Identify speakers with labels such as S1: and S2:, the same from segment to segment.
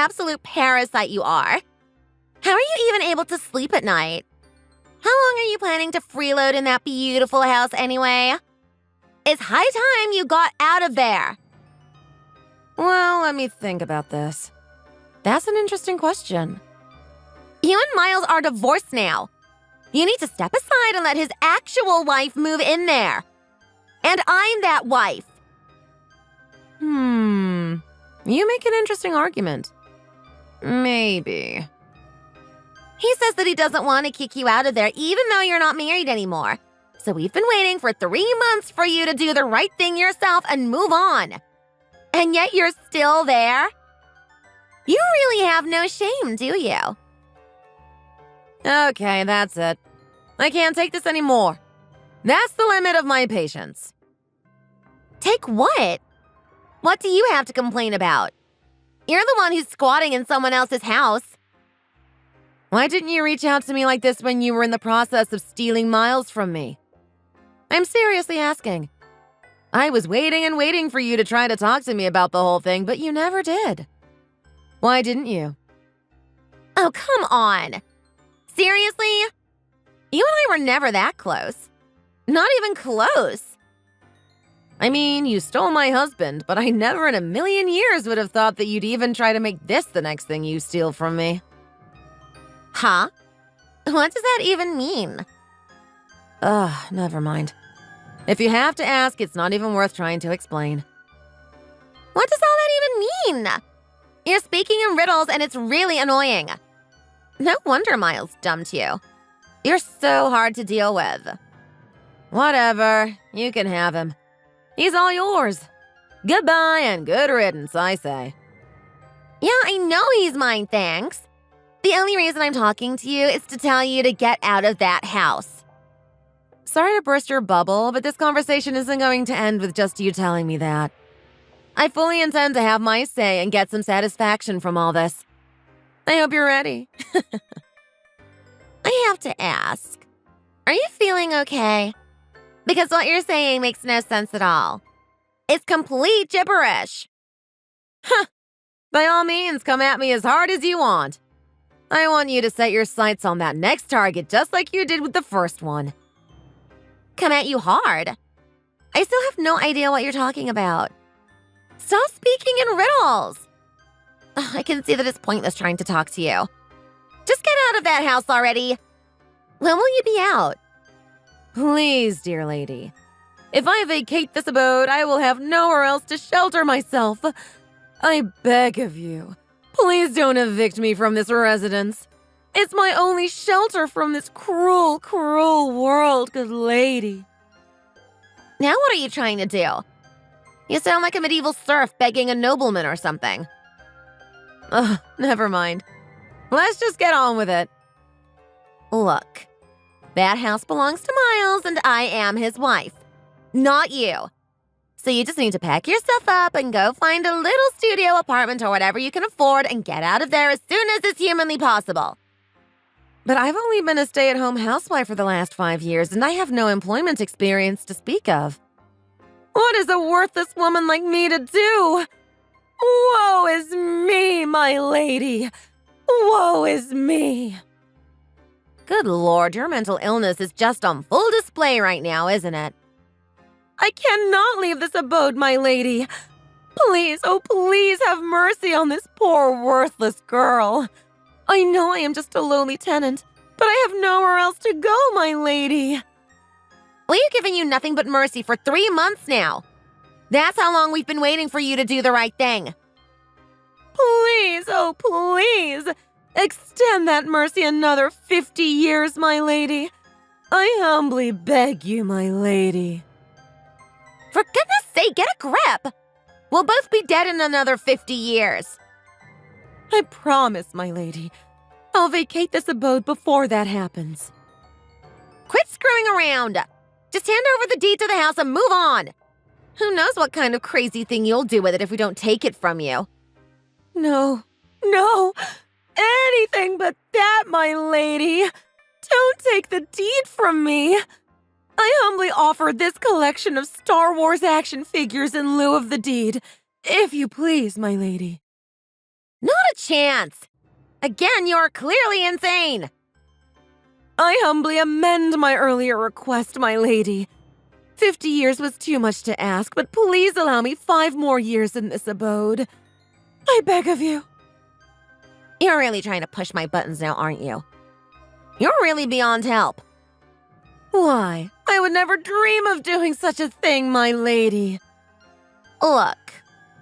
S1: absolute parasite you are. How are you even able to sleep at night? How long are you planning to freeload in that beautiful house anyway? It's high time you got out of there.
S2: Well, let me think about this. That's an interesting question.
S1: You and Miles are divorced now. You need to step aside and let his actual wife move in there. And I'm that wife.
S2: You make an interesting argument. Maybe.
S1: He says that he doesn't want to kick you out of there even though you're not married anymore. So we've been waiting for 3 months for you to do the right thing yourself and move on. And yet you're still there? You really have no shame, do you?
S2: Okay, that's it. I can't take this anymore. That's the limit of my patience.
S1: Take what? What do you have to complain about? You're the one who's squatting in someone else's house.
S2: Why didn't you reach out to me like this when you were in the process of stealing Miles from me? I'm seriously asking. I was waiting and waiting for you to try to talk to me about the whole thing, but you never did. Why didn't you?
S1: Oh, come on. Seriously? You and I were never that close. Not even close.
S2: I mean, you stole my husband, but I never in a million years would have thought that you'd even try to make this the next thing you steal from me.
S1: Huh? What does that even mean?
S2: Never mind. If you have to ask, it's not even worth trying to explain.
S1: What does all that even mean? You're speaking in riddles and it's really annoying. No wonder Miles dumped you. You're so hard to deal with.
S2: Whatever, you can have him. He's all yours. Goodbye and good riddance, I say.
S1: Yeah, I know he's mine, thanks. The only reason I'm talking to you is to tell you to get out of that house.
S2: Sorry to burst your bubble, but this conversation isn't going to end with just you telling me that. I fully intend to have my say and get some satisfaction from all this. I hope you're ready.
S1: I have to ask, are you feeling okay? Because what you're saying makes no sense at all. It's complete gibberish.
S2: By all means, come at me as hard as you want. I want you to set your sights on that next target just like you did with the first one.
S1: Come at you hard? I still have no idea what you're talking about. Stop speaking in riddles. I can see that it's pointless trying to talk to you. Just get out of that house already. When will you be out?
S2: Please, dear lady. If I vacate this abode, I will have nowhere else to shelter myself. I beg of you, please don't evict me from this residence. It's my only shelter from this cruel, cruel world, good lady.
S1: Now what are you trying to do? You sound like a medieval serf begging a nobleman or something.
S2: Never mind. Let's just get on with it.
S1: Look, that house belongs to Miles and I am his wife, not you. So you just need to pack your stuff up and go find a little studio apartment or whatever you can afford and get out of there as soon as is humanly possible.
S2: But I've only been a stay-at-home housewife for the last 5 years and I have no employment experience to speak of. What is a worthless woman like me to do? Woe is me, my lady. Woe is me.
S1: Good Lord, your mental illness is just on full display right now, isn't it?
S2: I cannot leave this abode, my lady. Please, oh please have mercy on this poor, worthless girl. I know I am just a lowly tenant, but I have nowhere else to go, my lady.
S1: We've given you nothing but mercy for 3 months now. That's how long we've been waiting for you to do the right thing.
S2: Please, oh please, extend that mercy another 50 years, my lady. I humbly beg you, my lady.
S1: For goodness sake, get a grip. We'll both be dead in another 50 years.
S2: I promise, my lady. I'll vacate this abode before that happens.
S1: Quit screwing around. Just hand over the deed to the house and move on. Who knows what kind of crazy thing you'll do with it if we don't take it from you.
S2: No, anything but that, my lady. Don't take the deed from me. I humbly offer this collection of Star Wars action figures in lieu of the deed, if you please, my lady.
S1: Not a chance. Again, you're clearly insane.
S2: I humbly amend my earlier request, my lady. 50 years was too much to ask, but please allow me 5 more years in this abode. I beg of you.
S1: You're really trying to push my buttons now, aren't you? You're really beyond help.
S2: Why? I would never dream of doing such a thing, my lady.
S1: Look,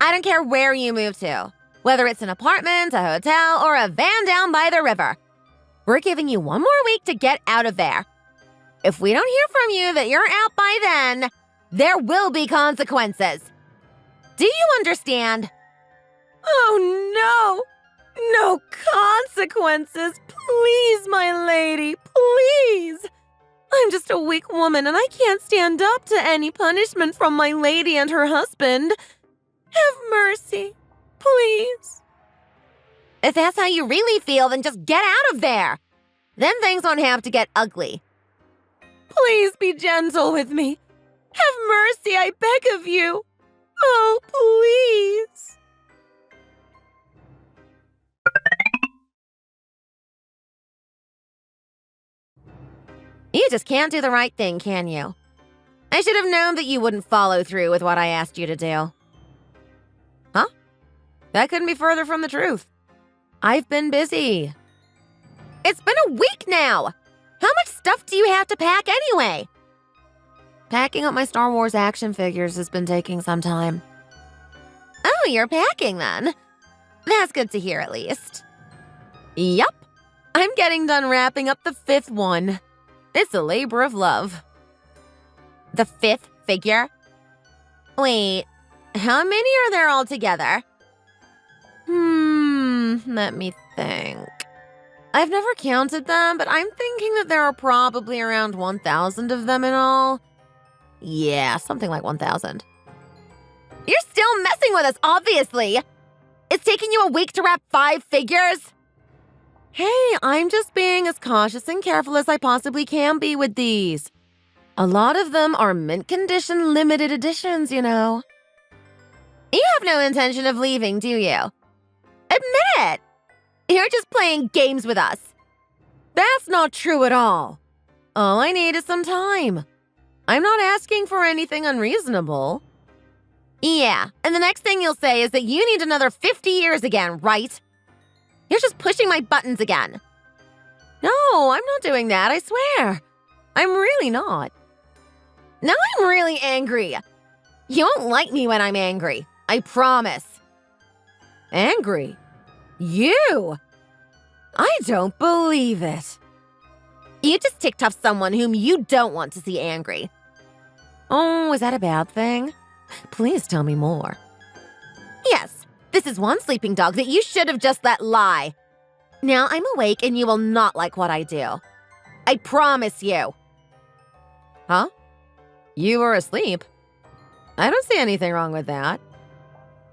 S1: I don't care where you move to, whether it's an apartment, a hotel, or a van down by the river. We're giving you 1 more week to get out of there. If we don't hear from you that you're out by then, there will be consequences. Do you understand?
S2: Oh, no. No consequences. Please, my lady, please. I'm just a weak woman and I can't stand up to any punishment from my lady and her husband. Have mercy, please.
S1: If that's how you really feel, then just get out of there. Then things won't have to get ugly.
S2: Please be gentle with me. Have mercy, I beg of you. Oh, please.
S1: You just can't do the right thing, can you? I should have known that you wouldn't follow through with what I asked you to do.
S2: Huh? That couldn't be further from the truth. I've been busy.
S1: It's been a week now. How much stuff do you have to pack anyway?
S2: Packing up my Star Wars action figures has been taking some time.
S1: Oh, you're packing then. That's good to hear at least.
S2: Yup. I'm getting done wrapping up the 5th one. It's a labor of love.
S1: The 5th figure? Wait, how many are there altogether?
S2: Let me think. I've never counted them, but I'm thinking that there are probably around 1,000 of them in all. Yeah, something like 1,000.
S1: You're still messing with us, obviously. It's taking you a week to wrap 5 figures?
S2: Hey, I'm just being as cautious and careful as I possibly can be with these. A lot of them are mint condition limited editions, you know.
S1: You have no intention of leaving, do you? Admit it. You're just playing games with us.
S2: That's not true at all. All I need is some time. I'm not asking for anything unreasonable.
S1: Yeah, and the next thing you'll say is that you need another 50 years again, right? You're just pushing my buttons again.
S2: No, I'm not doing that, I swear. I'm really not.
S1: Now I'm really angry. You won't like me when I'm angry. I promise.
S2: Angry? You? I don't believe it.
S1: You just ticked off someone whom you don't want to see angry.
S2: Oh, is that a bad thing? Please tell me more.
S1: Yes, this is one sleeping dog that you should have just let lie. Now I'm awake and you will not like what I do. I promise you.
S2: Huh? You were asleep? I don't see anything wrong with that.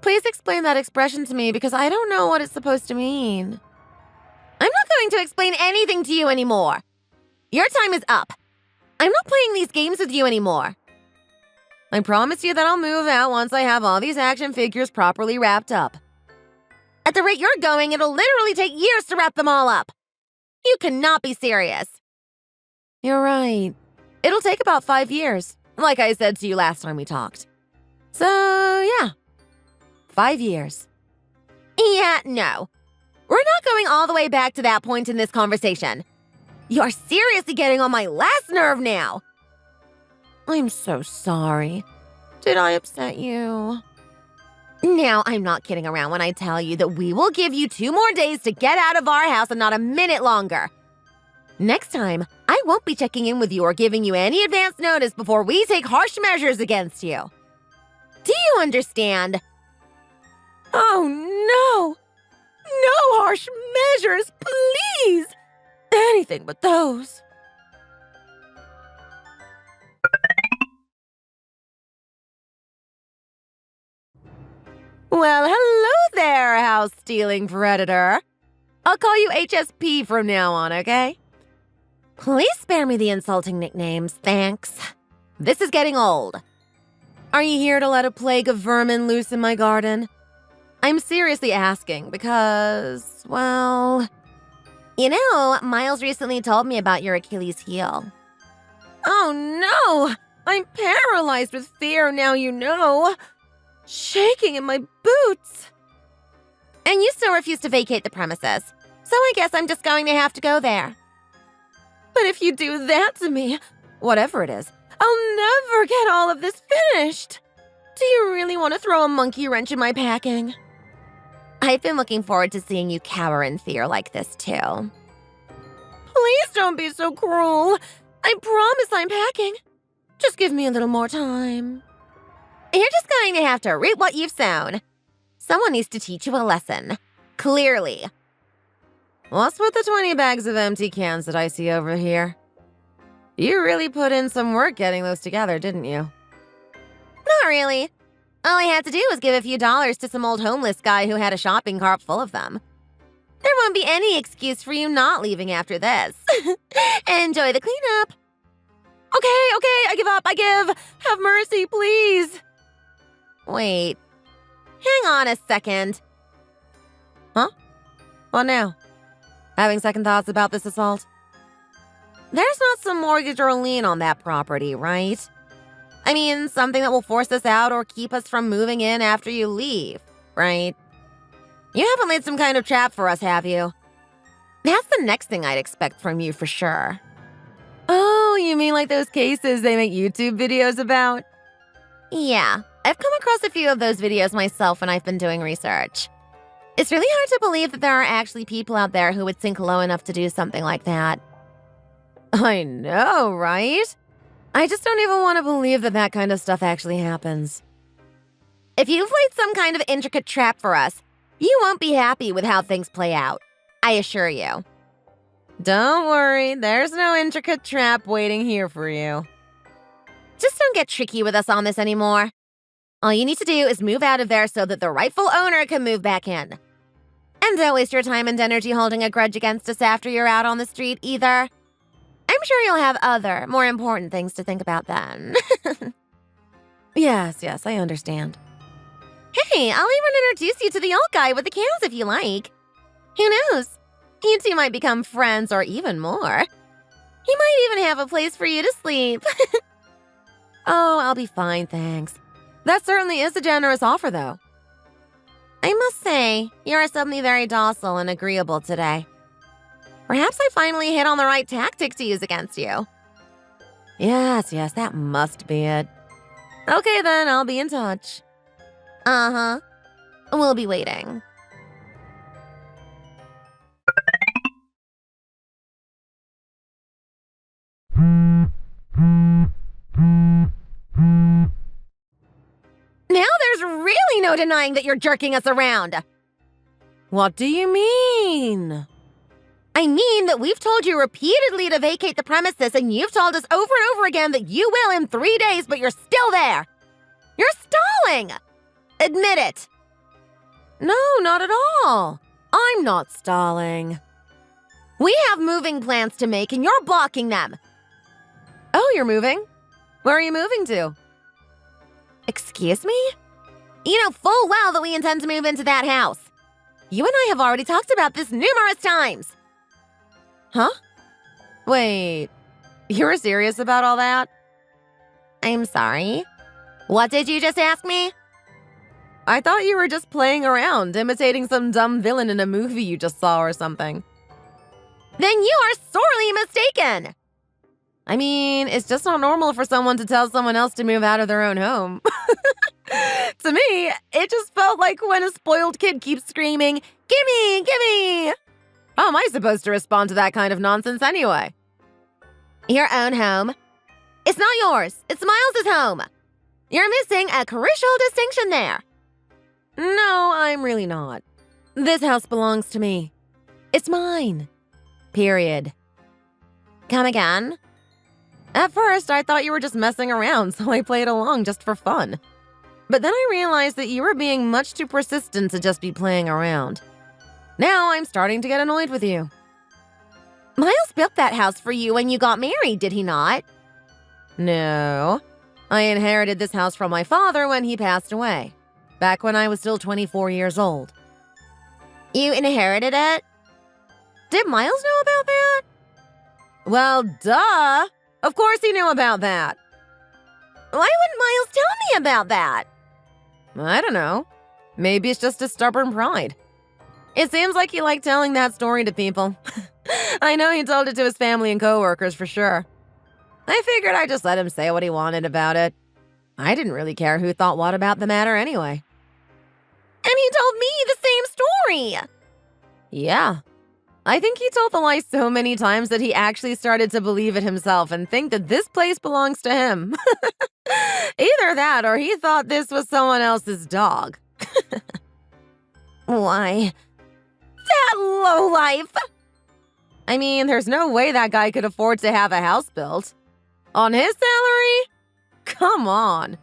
S2: Please explain that expression to me because I don't know what it's supposed to mean.
S1: I'm not going to explain anything to you anymore. Your time is up. I'm not playing these games with you anymore.
S2: I promise you that I'll move out once I have all these action figures properly wrapped up.
S1: At the rate you're going, it'll literally take years to wrap them all up. You cannot be serious.
S2: You're right. It'll take about 5 years, like I said to you last time we talked. So, yeah. 5 years.
S1: Yeah, no. We're not going all the way back to that point in this conversation. You're seriously getting on my last nerve now.
S2: I'm so sorry. Did I upset you?
S1: Now, I'm not kidding around when I tell you that we will give you 2 more days to get out of our house and not a minute longer. Next time, I won't be checking in with you or giving you any advance notice before we take harsh measures against you. Do you understand?
S2: Oh, no! No harsh measures, please! Anything but those. Well, hello there, house-stealing predator. I'll call you HSP from now on, okay?
S1: Please spare me the insulting nicknames, thanks. This is getting old.
S2: Are you here to let a plague of vermin loose in my garden? I'm seriously asking because, well...
S1: You know, Miles recently told me about your Achilles heel.
S2: Oh no! I'm paralyzed with fear now you know. Shaking in my boots.
S1: And you still refuse to vacate the premises. So I guess I'm just going to have to go there.
S2: But if you do that to me, whatever it is, I'll never get all of this finished. Do you really want to throw a monkey wrench in my packing?
S1: I've been looking forward to seeing you cower in fear like this, too.
S2: Please don't be so cruel. I promise I'm packing. Just give me a little more time.
S1: You're just going to have to reap what you've sown. Someone needs to teach you a lesson. Clearly.
S2: What's with the 20 bags of empty cans that I see over here? You really put in some work getting those together, didn't you?
S1: Not really. All I had to do was give a few dollars to some old homeless guy who had a shopping cart full of them. There won't be any excuse for you not leaving after this. Enjoy the cleanup.
S2: Okay, I give up, I give. Have mercy, please.
S1: Wait. Hang on a second.
S2: Huh? What now? Having second thoughts about this assault?
S1: There's not some mortgage or lien on that property, right? I mean, something that will force us out or keep us from moving in after you leave, right? You haven't laid some kind of trap for us, have you? That's the next thing I'd expect from you for sure.
S2: Oh, you mean like those cases they make YouTube videos about?
S1: Yeah, I've come across a few of those videos myself when I've been doing research. It's really hard to believe that there are actually people out there who would sink low enough to do something like that.
S2: I know, right? I just don't even want to believe that that kind of stuff actually happens.
S1: If you've laid some kind of intricate trap for us, you won't be happy with how things play out. I assure you.
S2: Don't worry, there's no intricate trap waiting here for you.
S1: Just don't get tricky with us on this anymore. All you need to do is move out of there so that the rightful owner can move back in. And don't waste your time and energy holding a grudge against us after you're out on the street either. I'm sure you'll have other, more important things to think about then.
S2: Yes, I understand.
S1: Hey, I'll even introduce you to the old guy with the cans if you like. Who knows? You two might become friends or even more. He might even have a place for you to sleep.
S2: Oh, I'll be fine, thanks. That certainly is a generous offer, though.
S1: I must say, you're suddenly very docile and agreeable today. Perhaps I finally hit on the right tactic to use against you.
S2: Yes, that must be it. Okay, then, I'll be in touch.
S1: Uh-huh. We'll be waiting. Now there's really no denying that you're jerking us around.
S2: What do you mean?
S1: I mean that we've told you repeatedly to vacate the premises, and you've told us over and over again that you will in 3 days, but you're still there. You're stalling. Admit it.
S2: No, not at all. I'm not stalling.
S1: We have moving plans to make, and you're blocking them.
S2: Oh, you're moving? Where are you moving to?
S1: Excuse me? You know full well that we intend to move into that house. You and I have already talked about this numerous times.
S2: Huh? Wait, you're serious about all that?
S1: I'm sorry. What did you just ask me?
S2: I thought you were just playing around, imitating some dumb villain in a movie you just saw or something.
S1: Then you are sorely mistaken.
S2: I mean, it's just not normal for someone to tell someone else to move out of their own home. To me, it just felt like when a spoiled kid keeps screaming, "Gimme, gimme!" How am I supposed to respond to that kind of nonsense anyway?
S1: Your own home. It's not yours. It's Miles's home. You're missing a crucial distinction there.
S2: No, I'm really not. This house belongs to me. It's mine. Period.
S1: Come again?
S2: At first, I thought you were just messing around, so I played along just for fun. But then I realized that you were being much too persistent to just be playing around. Now I'm starting to get annoyed with you.
S1: Miles built that house for you when you got married, did he not?
S2: No. I inherited this house from my father when he passed away. back when I was still 24 years old.
S1: You inherited it? Did Miles know about that?
S2: Well, duh! Of course he knew about that.
S1: Why wouldn't Miles tell me about that?
S2: I don't know. Maybe it's just a stubborn pride. It seems like he liked telling that story to people. I know he told it to his family and coworkers for sure. I figured I'd just let him say what he wanted about it. I didn't really care who thought what about the matter anyway.
S1: And he told me the same story!
S2: Yeah. I think he told the lie so many times that he actually started to believe it himself and think that this place belongs to him. Either that or he thought this was someone else's dog.
S1: Why? That lowlife!
S2: I mean, there's no way that guy could afford to have a house built. On his salary? Come on.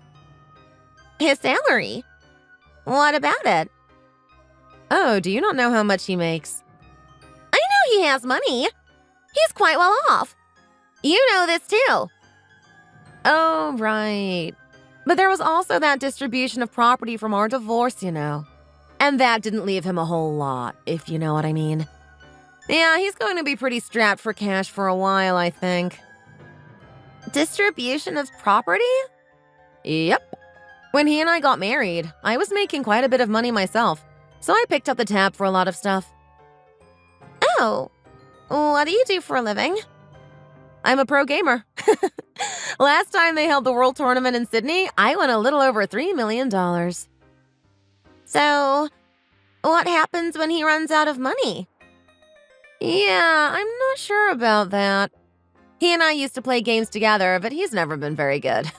S1: His salary? What about it?
S2: Oh, do you not know how much he makes?
S1: I know he has money. He's quite well off. You know this too.
S2: Oh, right. But there was also that distribution of property from our divorce, you know. And that didn't leave him a whole lot, if you know what I mean. Yeah, he's going to be pretty strapped for cash for a while, I think.
S1: Distribution of property?
S2: Yep. When he and I got married, I was making quite a bit of money myself, so I picked up the tab for a lot of stuff.
S1: Oh, what do you do for a living?
S2: I'm a pro gamer. Last time they held the World Tournament in Sydney, I won a little over $3 million.
S1: So, what happens when he runs out of money?
S2: Yeah, I'm not sure about that. He and I used to play games together, but he's never been very good.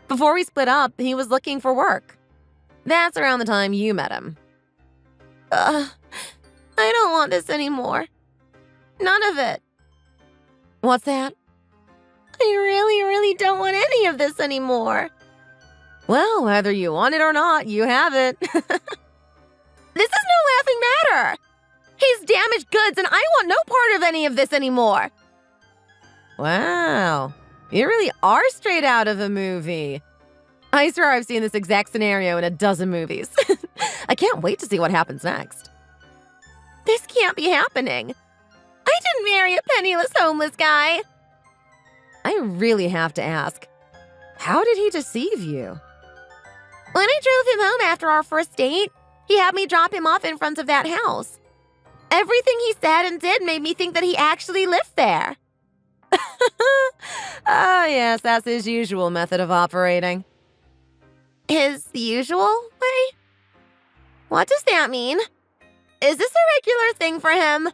S2: Before we split up, he was looking for work. That's around the time you met him.
S1: I don't want this anymore. None of it.
S2: What's that?
S1: I really, really don't want any of this anymore.
S2: Well, whether you want it or not, you have it.
S1: This is no laughing matter. He's damaged goods and I want no part of any of this anymore.
S2: Wow, you really are straight out of a movie. I swear I've seen this exact scenario in a dozen movies. I can't wait to see what happens next.
S1: This can't be happening. I didn't marry a penniless homeless guy.
S2: I really have to ask, how did he deceive you?
S1: When I drove him home after our first date, he had me drop him off in front of that house. Everything he said and did made me think that he actually lived there.
S2: Ah, yes, that's his usual method of operating.
S1: His usual way? What does that mean? Is this a regular thing for him?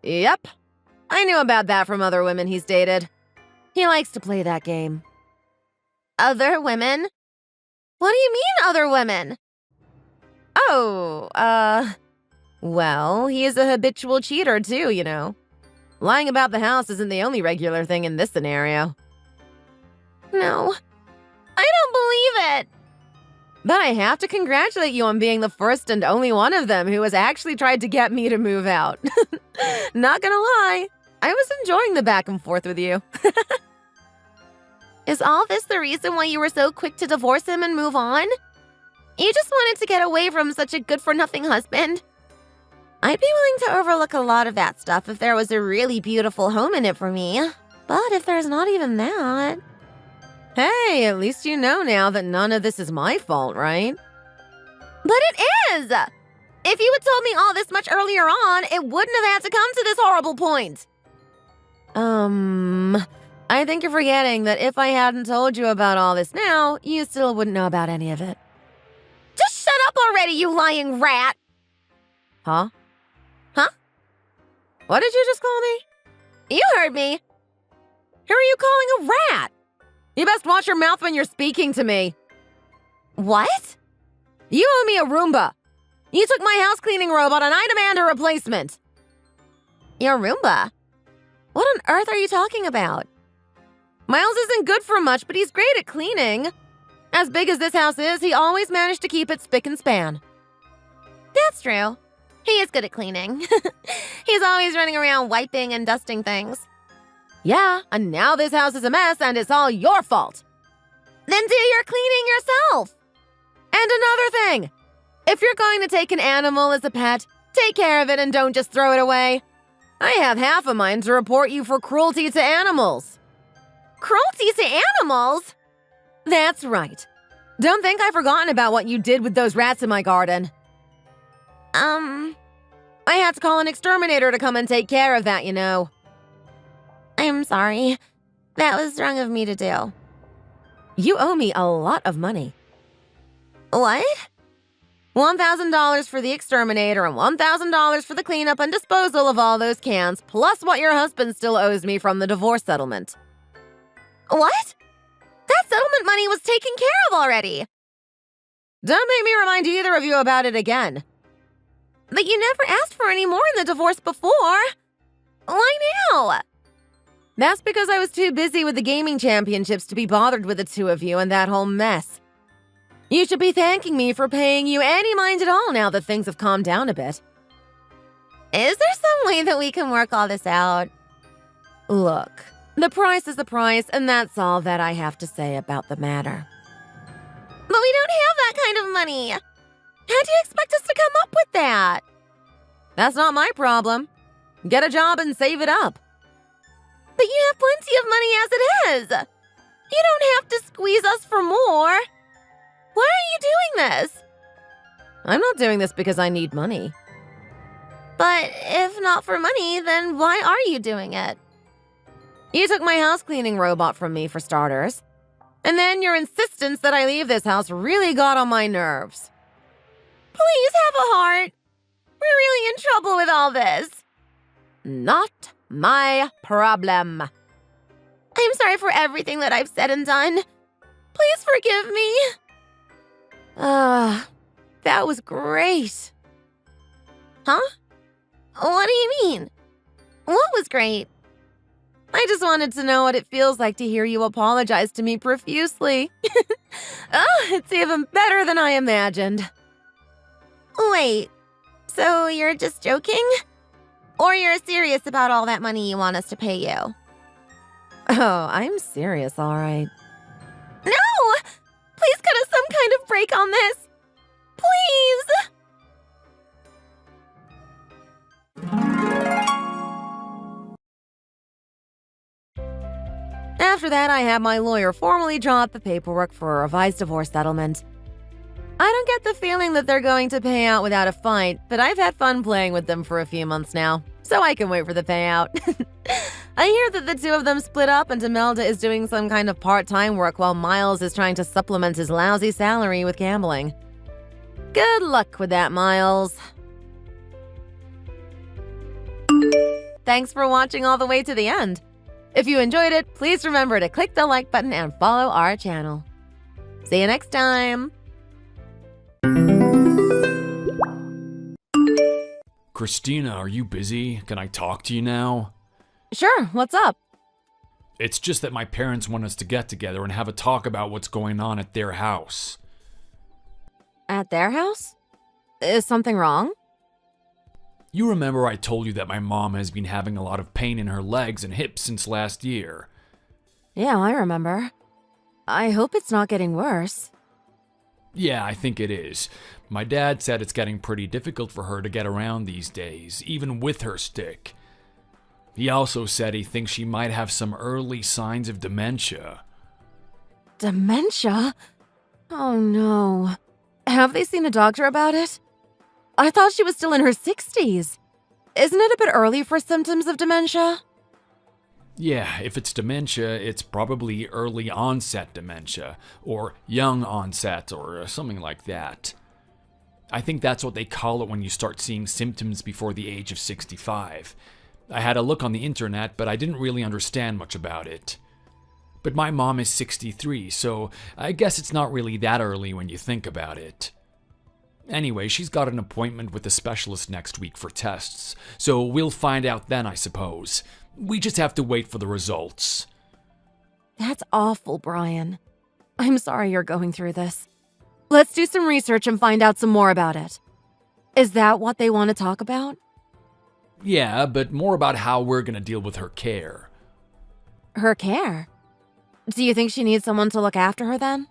S2: Yep. I knew about that from other women he's dated. He likes to play that game.
S1: Other women? What do you mean, other women?
S2: Oh, well, he is a habitual cheater too, you know. Lying about the house isn't the only regular thing in this scenario.
S1: No, I don't believe it.
S2: But I have to congratulate you on being the first and only one of them who has actually tried to get me to move out. Not gonna lie, I was enjoying the back and forth with you.
S1: Is all this the reason why you were so quick to divorce him and move on? You just wanted to get away from such a good-for-nothing husband? I'd be willing to overlook a lot of that stuff if there was a really beautiful home in it for me. But if there's not even that...
S2: Hey, at least you know now that none of this is my fault, right?
S1: But it is! If you had told me all this much earlier on, it wouldn't have had to come to this horrible point.
S2: I think you're forgetting that if I hadn't told you about all this now, you still wouldn't know about any of it.
S1: Just shut up already, you lying rat!
S2: Huh?
S1: Huh?
S2: What did you just call me?
S1: You heard me.
S2: Who are you calling a rat? You best watch your mouth when you're speaking to me.
S1: What?
S2: You owe me a Roomba. You took my house cleaning robot and I demand a replacement.
S1: Your Roomba? What on earth are you talking about?
S2: Miles isn't good for much, but he's great at cleaning. As big as this house is, he always managed to keep it spick and span.
S1: That's true. He is good at cleaning. He's always running around wiping and dusting things.
S2: Yeah, and now this house is a mess and it's all your fault.
S1: Then do your cleaning yourself.
S2: And another thing! If you're going to take an animal as a pet, take care of it and don't just throw it away. I have half a mind to report you for cruelty to animals.
S1: Cruelty to animals?
S2: That's right. Don't think I've forgotten about what you did with those rats in my garden. I had to call an exterminator to come and take care of that, you know.
S1: I'm sorry. That was wrong of me to do.
S2: You owe me a lot of money.
S1: What?
S2: $1,000 for the exterminator and $1,000 for the cleanup and disposal of all those cans, plus what your husband still owes me from the divorce settlement.
S1: What? That settlement money was taken care of already.
S2: Don't make me remind either of you about it again.
S1: But you never asked for any more in the divorce before. Why now?
S2: That's because I was too busy with the gaming championships to be bothered with the two of you and that whole mess. You should be thanking me for paying you any mind at all now that things have calmed down a bit.
S1: Is there some way that we can work all this out?
S2: Look, the price is the price, and that's all that I have to say about the matter.
S1: But we don't have that kind of money. How do you expect us to come up with that?
S2: That's not my problem. Get a job and save it up.
S1: But you have plenty of money as it is. You don't have to squeeze us for more. Why are you doing this?
S2: I'm not doing this because I need money.
S1: But if not for money, then why are you doing it?
S2: You took my house cleaning robot from me, for starters. And then your insistence that I leave this house really got on my nerves.
S1: Please have a heart. We're really in trouble with all this.
S2: Not my problem.
S1: I'm sorry for everything that I've said and done. Please forgive me.
S2: That was great.
S1: Huh? What do you mean? What was great?
S2: I just wanted to know what it feels like to hear you apologize to me profusely. It's even better than I imagined.
S1: Wait, so you're just joking? Or you're serious about all that money you want us to pay you?
S2: Oh, I'm serious, all right.
S1: No! Please cut us some kind of break on this. Please!
S2: After that, I had my lawyer formally draw up the paperwork for a revised divorce settlement. I don't get the feeling that they're going to pay out without a fight, but I've had fun playing with them for a few months now, so I can wait for the payout. I hear that the two of them split up and Imelda is doing some kind of part-time work while Miles is trying to supplement his lousy salary with gambling. Good luck with that, Miles. Thanks for watching all the way to the end. If you enjoyed it, please remember to click the like button and follow our channel. See you next time!
S3: Christina, are you busy? Can I talk to you now?
S2: Sure, what's up?
S3: It's just that my parents want us to get together and have a talk about what's going on at their house.
S2: At their house? Is something wrong?
S3: You remember I told you that my mom has been having a lot of pain in her legs and hips since last year?
S2: Yeah, I remember. I hope it's not getting worse.
S3: Yeah, I think it is. My dad said it's getting pretty difficult for her to get around these days, even with her stick. He also said he thinks she might have some early signs of dementia.
S2: Dementia? Oh no. Have they seen a doctor about it? I thought she was still in her 60s. Isn't it a bit early for symptoms of dementia?
S3: Yeah, if it's dementia, it's probably early onset dementia, or young onset, or something like that. I think that's what they call it when you start seeing symptoms before the age of 65. I had a look on the internet, but I didn't really understand much about it. But my mom is 63, so I guess it's not really that early when you think about it. Anyway, she's got an appointment with a specialist next week for tests, so we'll find out then, I suppose. We just have to wait for the results.
S2: That's awful, Brian. I'm sorry you're going through this. Let's do some research and find out some more about it. Is that what they want to talk about?
S3: Yeah, but more about how we're gonna deal with her care.
S2: Her care? Do you think she needs someone to look after her then?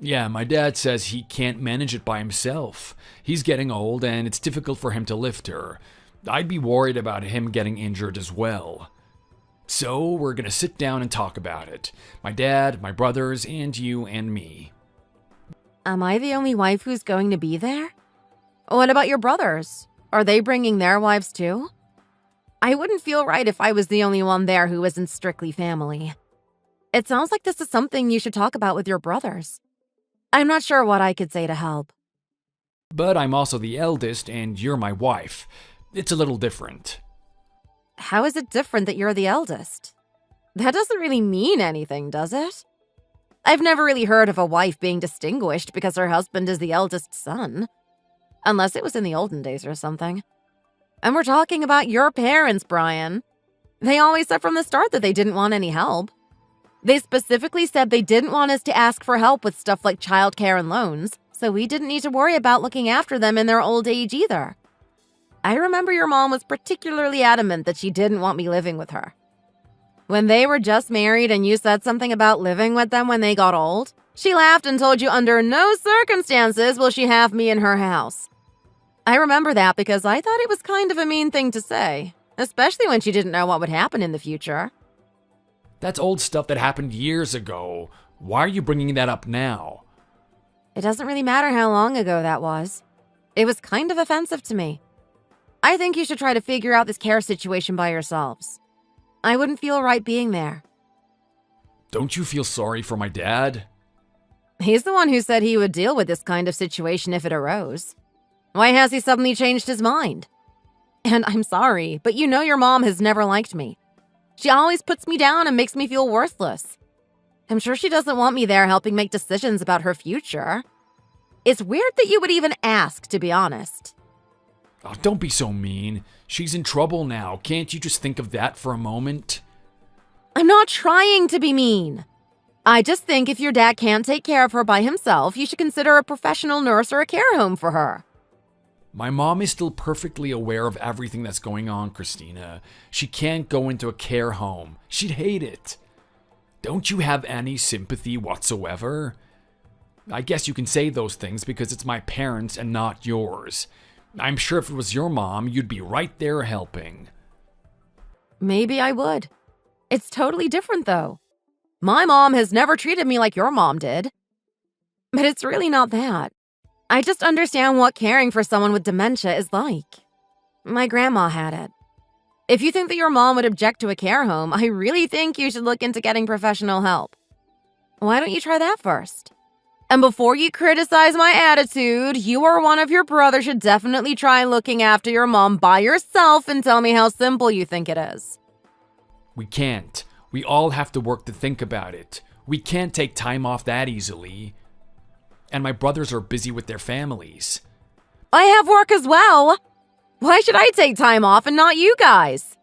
S3: Yeah, my dad says he can't manage it by himself. He's getting old and it's difficult for him to lift her. I'd be worried about him getting injured as well. So we're gonna sit down and talk about it. My dad, my brothers, and you and me.
S2: Am I the only wife who's going to be there? What about your brothers? Are they bringing their wives too? I wouldn't feel right if I was the only one there who isn't strictly family. It sounds like this is something you should talk about with your brothers. I'm not sure what I could say to help.
S3: But I'm also the eldest and you're my wife. It's a little different.
S2: How is it different that you're the eldest? That doesn't really mean anything, does it? I've never really heard of a wife being distinguished because her husband is the eldest son. Unless it was in the olden days or something. And we're talking about your parents, Brian. They always said from the start that they didn't want any help. They specifically said they didn't want us to ask for help with stuff like childcare and loans, so we didn't need to worry about looking after them in their old age either. I remember your mom was particularly adamant that she didn't want me living with her. When they were just married and you said something about living with them when they got old, she laughed and told you under no circumstances will she have me in her house. I remember that because I thought it was kind of a mean thing to say, especially when she didn't know what would happen in the future.
S3: That's old stuff that happened years ago. Why are you bringing that up now?
S2: It doesn't really matter how long ago that was. It was kind of offensive to me. I think you should try to figure out this care situation by yourselves. I wouldn't feel right being there.
S3: Don't you feel sorry for my dad?
S2: He's the one who said he would deal with this kind of situation if it arose. Why has he suddenly changed his mind? And I'm sorry, but you know your mom has never liked me. She always puts me down and makes me feel worthless. I'm sure she doesn't want me there helping make decisions about her future. It's weird that you would even ask, to be honest.
S3: Oh, don't be so mean. She's in trouble now. Can't you just think of that for a moment?
S2: I'm not trying to be mean. I just think if your dad can't take care of her by himself, you should consider a professional nurse or a care home for her.
S3: My mom is still perfectly aware of everything that's going on, Christina. She can't go into a care home. She'd hate it. Don't you have any sympathy whatsoever? I guess you can say those things because it's my parents and not yours. I'm sure if it was your mom, you'd be right there helping.
S2: Maybe I would. It's totally different, though. My mom has never treated me like your mom did. But it's really not that. I just understand what caring for someone with dementia is like. My grandma had it. If you think that your mom would object to a care home, I really think you should look into getting professional help. Why don't you try that first? And before you criticize my attitude, you or one of your brothers should definitely try looking after your mom by yourself and tell me how simple you think it is.
S3: We can't. We all have to work to think about it. We can't take time off that easily. And my brothers are busy with their families.
S2: I have work as well. Why should I take time off and not you guys?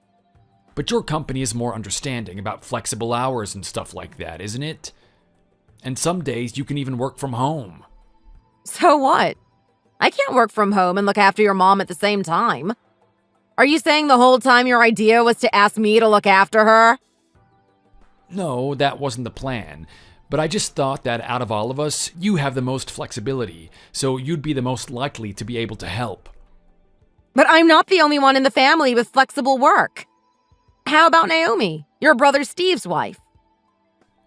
S3: But your company is more understanding about flexible hours and stuff like that, isn't it? And some days you can even work from home.
S2: So what? I can't work from home and look after your mom at the same time. Are you saying the whole time your idea was to ask me to look after her?
S3: No, that wasn't the plan. But I just thought that out of all of us, you have the most flexibility, so you'd be the most likely to be able to help.
S2: But I'm not the only one in the family with flexible work. How about Naomi, your brother Steve's wife?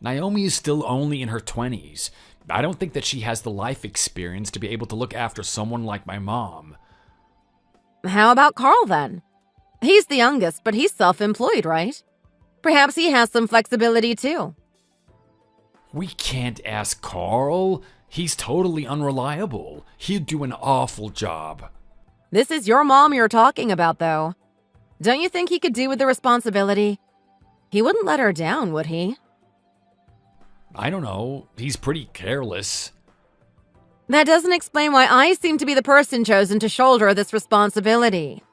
S3: Naomi is still only in her 20s. I don't think that she has the life experience to be able to look after someone like my mom.
S2: How about Carl then? He's the youngest, but he's self-employed, right? Perhaps he has some flexibility too.
S3: We can't ask Carl. He's totally unreliable. He'd do an awful job.
S2: This is your mom you're talking about, though. Don't you think he could do with the responsibility? He wouldn't let her down, would he?
S3: I don't know. He's pretty careless.
S2: That doesn't explain why I seem to be the person chosen to shoulder this responsibility.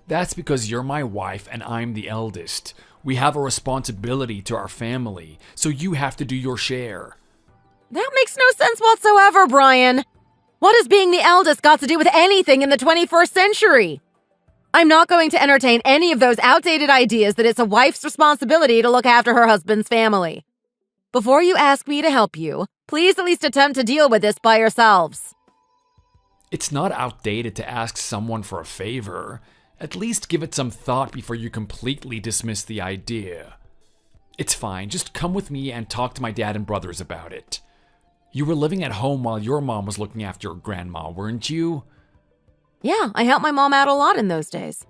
S3: That's because you're my wife and I'm the eldest. We have a responsibility to our family, so you have to do your share.
S2: That makes no sense whatsoever, Brian. What has being the eldest got to do with anything in the 21st century? I'm not going to entertain any of those outdated ideas that it's a wife's responsibility to look after her husband's family. Before you ask me to help you, please at least attempt to deal with this by yourselves.
S3: It's not outdated to ask someone for a favor. At least give it some thought before you completely dismiss the idea. It's fine, just come with me and talk to my dad and brothers about it. You were living at home while your mom was looking after your grandma, weren't you?
S2: Yeah, I helped my mom out a lot in those days.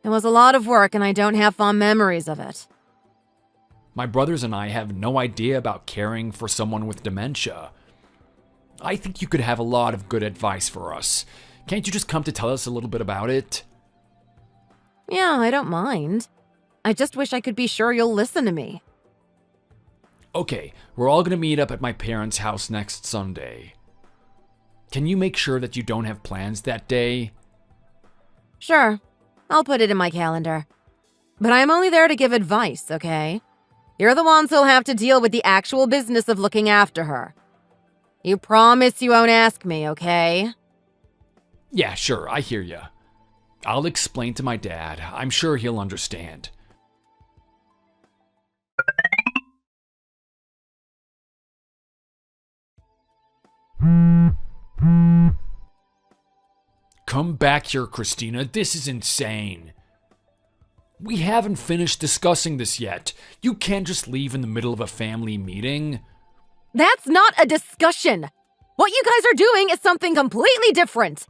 S2: It was a lot of work and I don't have fond memories of it.
S3: My brothers and I have no idea about caring for someone with dementia. I think you could have a lot of good advice for us. Can't you just come to tell us a little bit about it?
S2: Yeah, I don't mind. I just wish I could be sure you'll listen to me.
S3: Okay, we're all gonna meet up at my parents' house next Sunday. Can you make sure that you don't have plans that day?
S2: Sure, I'll put it in my calendar. But I'm only there to give advice, okay? You're the ones who'll have to deal with the actual business of looking after her. You promise you won't ask me, okay?
S3: Yeah, sure, I hear ya. I'll explain to my dad. I'm sure he'll understand. Come back here, Christina. This is insane. We haven't finished discussing this yet. You can't just leave in the middle of a family meeting.
S2: That's not a discussion. What you guys are doing is something completely different.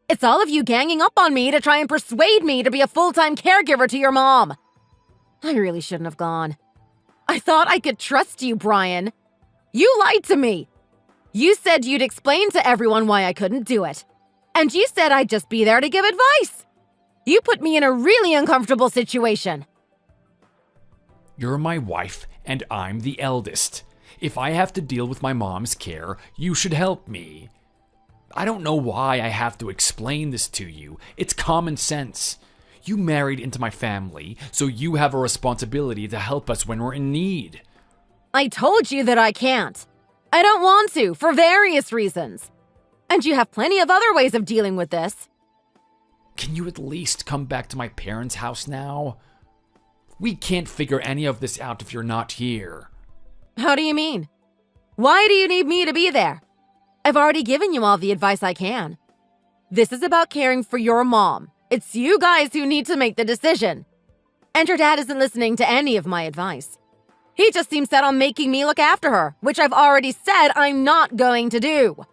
S2: It's all of you ganging up on me to try and persuade me to be a full-time caregiver to your mom. I really shouldn't have gone. I thought I could trust you, Brian. You lied to me. You said you'd explain to everyone why I couldn't do it. And you said I'd just be there to give advice. You put me in a really uncomfortable situation.
S3: You're my wife, and I'm the eldest. If I have to deal with my mom's care, you should help me. I don't know why I have to explain this to you. It's common sense. You married into my family, so you have a responsibility to help us when we're in need.
S2: I told you that I can't. I don't want to, for various reasons. And you have plenty of other ways of dealing with this.
S3: Can you at least come back to my parents' house now? We can't figure any of this out if you're not here.
S2: How do you mean? Why do you need me to be there? I've already given you all the advice I can. This is about caring for your mom. It's you guys who need to make the decision. And your dad isn't listening to any of my advice. He just seems set on making me look after her, which I've already said I'm not going to do.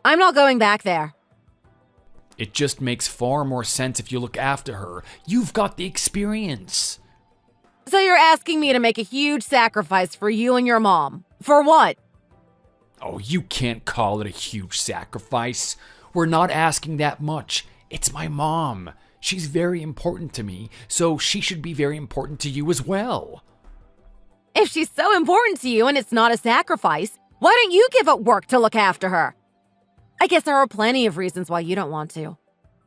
S2: I'm not going back there.
S3: It just makes far more sense if you look after her. You've got the experience.
S2: So you're asking me to make a huge sacrifice for you and your mom. For what?
S3: Oh, you can't call it a huge sacrifice. We're not asking that much. It's my mom. She's very important to me, so she should be very important to you as well.
S2: If she's so important to you and it's not a sacrifice, why don't you give up work to look after her? I guess there are plenty of reasons why you don't want to.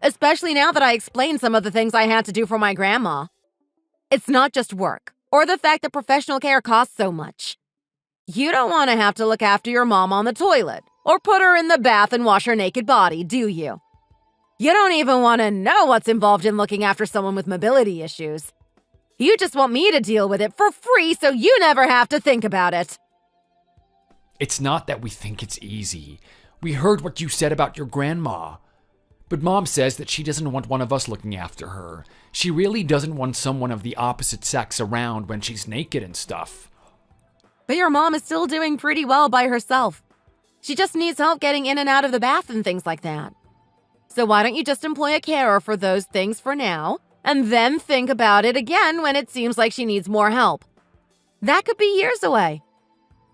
S2: Especially now that I explained some of the things I had to do for my grandma. It's not just work, or the fact that professional care costs so much. You don't want to have to look after your mom on the toilet, or put her in the bath and wash her naked body, do you? You don't even want to know what's involved in looking after someone with mobility issues. You just want me to deal with it for free so you never have to think about it.
S3: It's not that we think it's easy. We heard what you said about your grandma. But Mom says that she doesn't want one of us looking after her. She really doesn't want someone of the opposite sex around when she's naked and stuff.
S2: But your mom is still doing pretty well by herself. She just needs help getting in and out of the bath and things like that. So why don't you just employ a carer for those things for now, and then think about it again when it seems like she needs more help? That could be years away.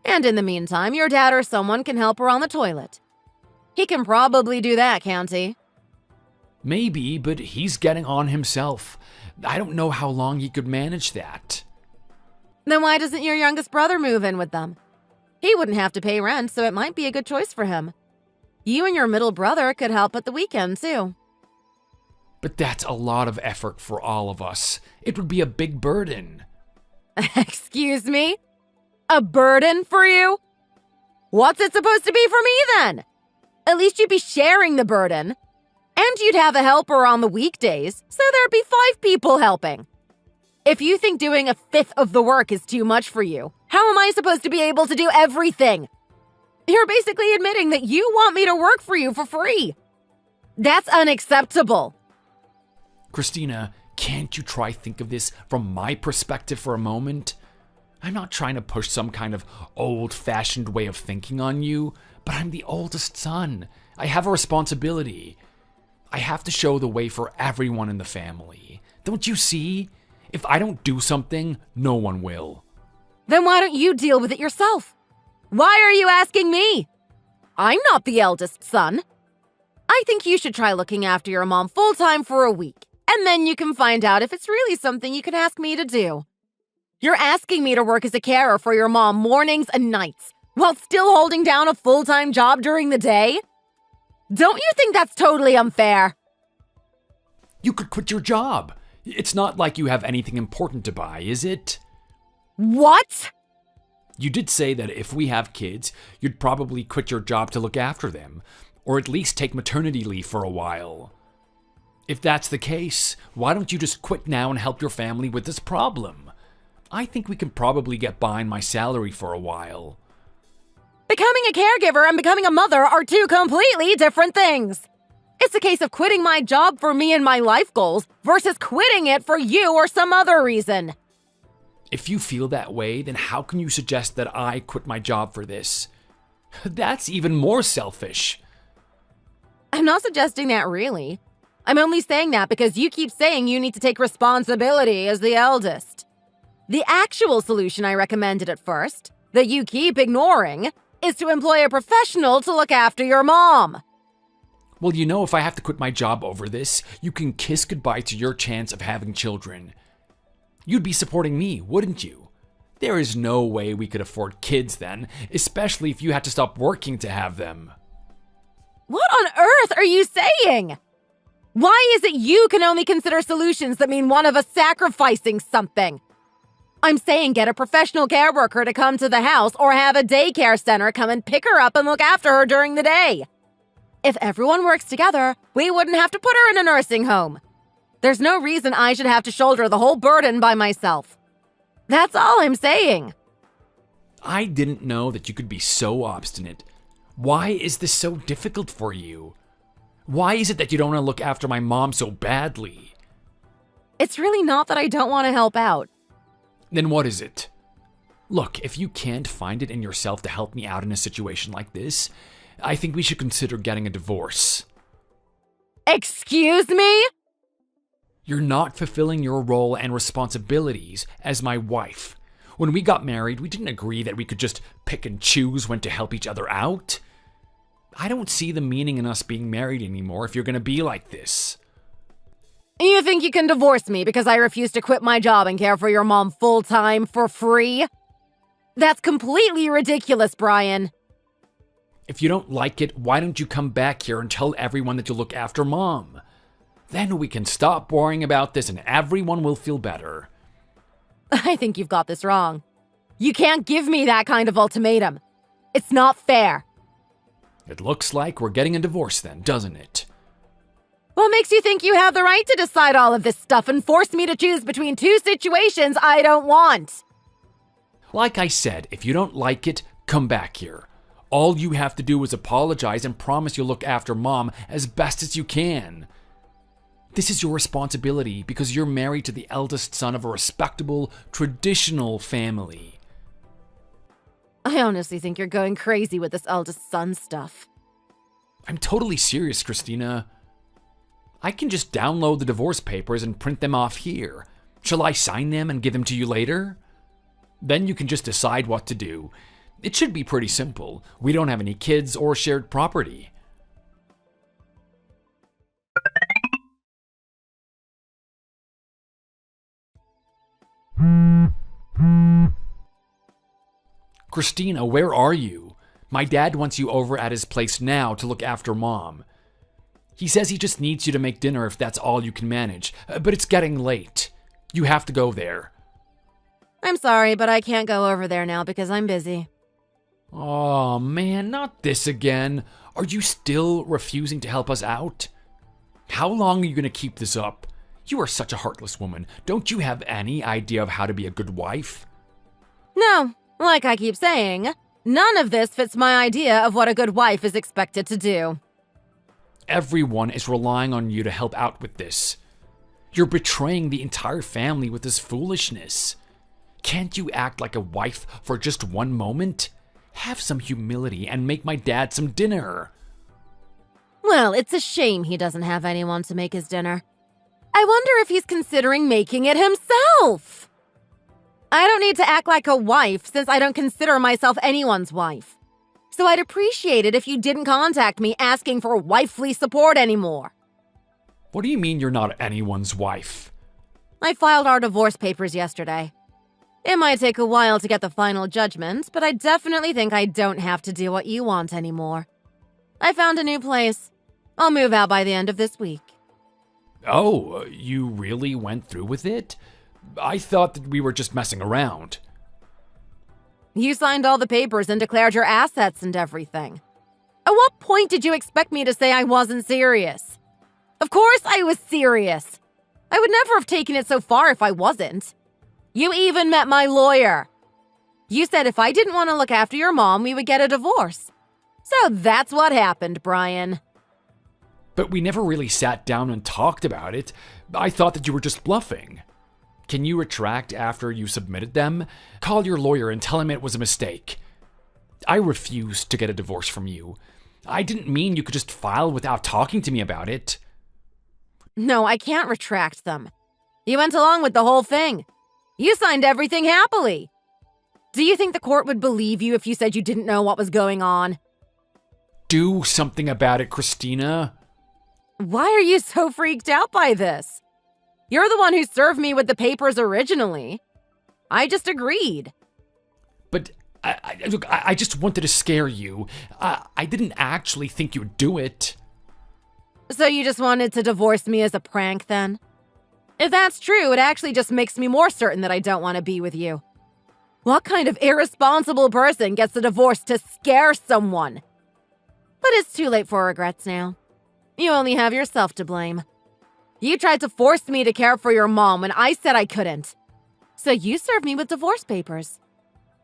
S2: And in the meantime, your dad or someone can help her on the toilet. He can probably do that, can't he?
S3: Maybe, but he's getting on himself. I don't know how long he could manage that.
S2: Then why doesn't your youngest brother move in with them? He wouldn't have to pay rent, so it might be a good choice for him. You and your middle brother could help at the weekend, too.
S3: But that's a lot of effort for all of us. It would be a big burden.
S2: Excuse me? A burden for you? What's it supposed to be for me, then? At least you'd be sharing the burden. And you'd have a helper on the weekdays, so there'd be 5 people helping. If you think doing a fifth of the work is too much for you, How am I supposed to be able to do everything? You're basically admitting that you want me to work for you for free. That's unacceptable.
S3: Christina, can't you try think of this from my perspective for a moment? I'm not trying to push some kind of old-fashioned way of thinking on you, but I'm the oldest son. I have a responsibility. I have to show the way for everyone in the family. Don't you see? If I don't do something, no one will.
S2: Then why don't you deal with it yourself? Why are you asking me? I'm not the eldest son. I think you should try looking after your mom full-time for a week, and then you can find out if it's really something you can ask me to do. You're asking me to work as a carer for your mom mornings and nights, while still holding down a full-time job during the day? Don't you think that's totally unfair?
S3: You could quit your job. It's not like you have anything important to buy, is it?
S2: What?
S3: You did say that if we have kids, you'd probably quit your job to look after them, or at least take maternity leave for a while. If that's the case, why don't you just quit now and help your family with this problem? I think we can probably get by on my salary for a while.
S2: Becoming a caregiver and becoming a mother are two completely different things. It's a case of quitting my job for me and my life goals versus quitting it for you or some other reason.
S3: If you feel that way, then how can you suggest that I quit my job for this? That's even more selfish.
S2: I'm not suggesting that really. I'm only saying that because you keep saying you need to take responsibility as the eldest. The actual solution I recommended at first, that you keep ignoring, is to employ a professional to look after your mom.
S3: Well, you know, if I have to quit my job over this, you can kiss goodbye to your chance of having children. You'd be supporting me, wouldn't you? There is no way we could afford kids then, especially if you had to stop working to have them.
S2: What on earth are you saying? Why is it you can only consider solutions that mean one of us sacrificing something? I'm saying get a professional care worker to come to the house or have a daycare center come and pick her up and look after her during the day. If everyone works together, we wouldn't have to put her in a nursing home. There's no reason I should have to shoulder the whole burden by myself. That's all I'm saying.
S3: I didn't know that you could be so obstinate. Why is this so difficult for you? Why is it that you don't want to look after my mom so badly?
S2: It's really not that I don't want to help out.
S3: Then what is it? Look, if you can't find it in yourself to help me out in a situation like this, I think we should consider getting a divorce.
S2: Excuse me?
S3: You're not fulfilling your role and responsibilities as my wife. When we got married, we didn't agree that we could just pick and choose when to help each other out. I don't see the meaning in us being married anymore if you're going to be like this.
S2: You think you can divorce me because I refuse to quit my job and care for your mom full-time for free? That's completely ridiculous, Brian.
S3: If you don't like it, why don't you come back here and tell everyone that you look after mom? Then we can stop worrying about this and everyone will feel better.
S2: I think you've got this wrong. You can't give me that kind of ultimatum. It's not fair.
S3: It looks like we're getting a divorce then, doesn't it?
S2: What makes you think you have the right to decide all of this stuff and force me to choose between two situations I don't want?
S3: Like I said, if you don't like it, come back here. All you have to do is apologize and promise you'll look after mom as best as you can. This is your responsibility because you're married to the eldest son of a respectable, traditional family.
S2: I honestly think you're going crazy with this eldest son stuff.
S3: I'm totally serious, Christina. I can just download the divorce papers and print them off here. Shall I sign them and give them to you later? Then you can just decide what to do. It should be pretty simple. We don't have any kids or shared property. Christina, where are you? My dad wants you over at his place now to look after mom. He says he just needs you to make dinner if that's all you can manage, but it's getting late. You have to go there.
S2: I'm sorry, but I can't go over there now because I'm busy.
S3: Oh man, not this again. Are you still refusing to help us out? How long are you going to keep this up? You are such a heartless woman. Don't you have any idea of how to be a good wife?
S2: No, Like I keep saying, none of this fits my idea of what a good wife is expected to do.
S3: Everyone is relying on you to help out with this. You're betraying the entire family with this foolishness. Can't you act like a wife for just one moment? Have some humility and make my dad some dinner.
S2: Well, it's a shame he doesn't have anyone to make his dinner. I wonder if he's considering making it himself. I don't need to act like a wife since I don't consider myself anyone's wife. So I'd appreciate it if you didn't contact me asking for wifely support anymore.
S3: What do you mean you're not anyone's wife?
S2: I filed our divorce papers yesterday. It might take a while to get the final judgment, but I definitely think I don't have to do what you want anymore. I found a new place. I'll move out by the end of this week.
S3: Oh, you really went through with it? I thought that we were just messing around.
S2: You signed all the papers and declared your assets and everything. At what point did you expect me to say I wasn't serious? Of course I was serious. I would never have taken it so far if I wasn't. You even met my lawyer. You said if I didn't want to look after your mom, we would get a divorce. So that's what happened, Brian.
S3: But we never really sat down and talked about it. I thought that you were just bluffing. Can you retract after you submitted them? Call your lawyer and tell him it was a mistake. I refused to get a divorce from you. I didn't mean you could just file without talking to me about it.
S2: No, I can't retract them. You went along with the whole thing. You signed everything happily. Do you think the court would believe you if you said you didn't know what was going on?
S3: Do something about it, Christina.
S2: Why are you so freaked out by this? You're the one who served me with the papers originally. I just agreed.
S3: But I just wanted to scare you. I didn't actually think you'd do it.
S2: So you just wanted to divorce me as a prank then? If that's true, it actually just makes me more certain that I don't want to be with you. What kind of irresponsible person gets a divorce to scare someone? But it's too late for regrets now. You only have yourself to blame. You tried to force me to care for your mom when I said I couldn't. So you served me with divorce papers.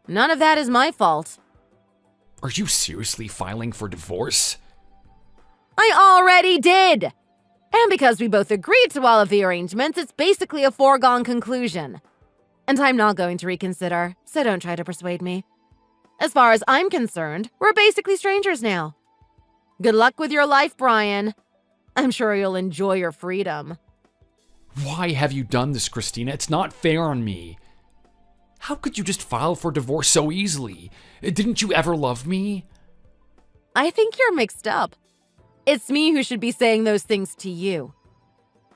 S2: None of that is my fault.
S3: Are you seriously filing for divorce?
S2: I already did! And because we both agreed to all of the arrangements, it's basically a foregone conclusion. And I'm not going to reconsider, so don't try to persuade me. As far as I'm concerned, we're basically strangers now. Good luck with your life, Brian. I'm sure you'll enjoy your freedom.
S3: Why have you done this, Christina? It's not fair on me. How could you just file for divorce so easily? Didn't you ever love me?
S2: I think you're mixed up. It's me who should be saying those things to you.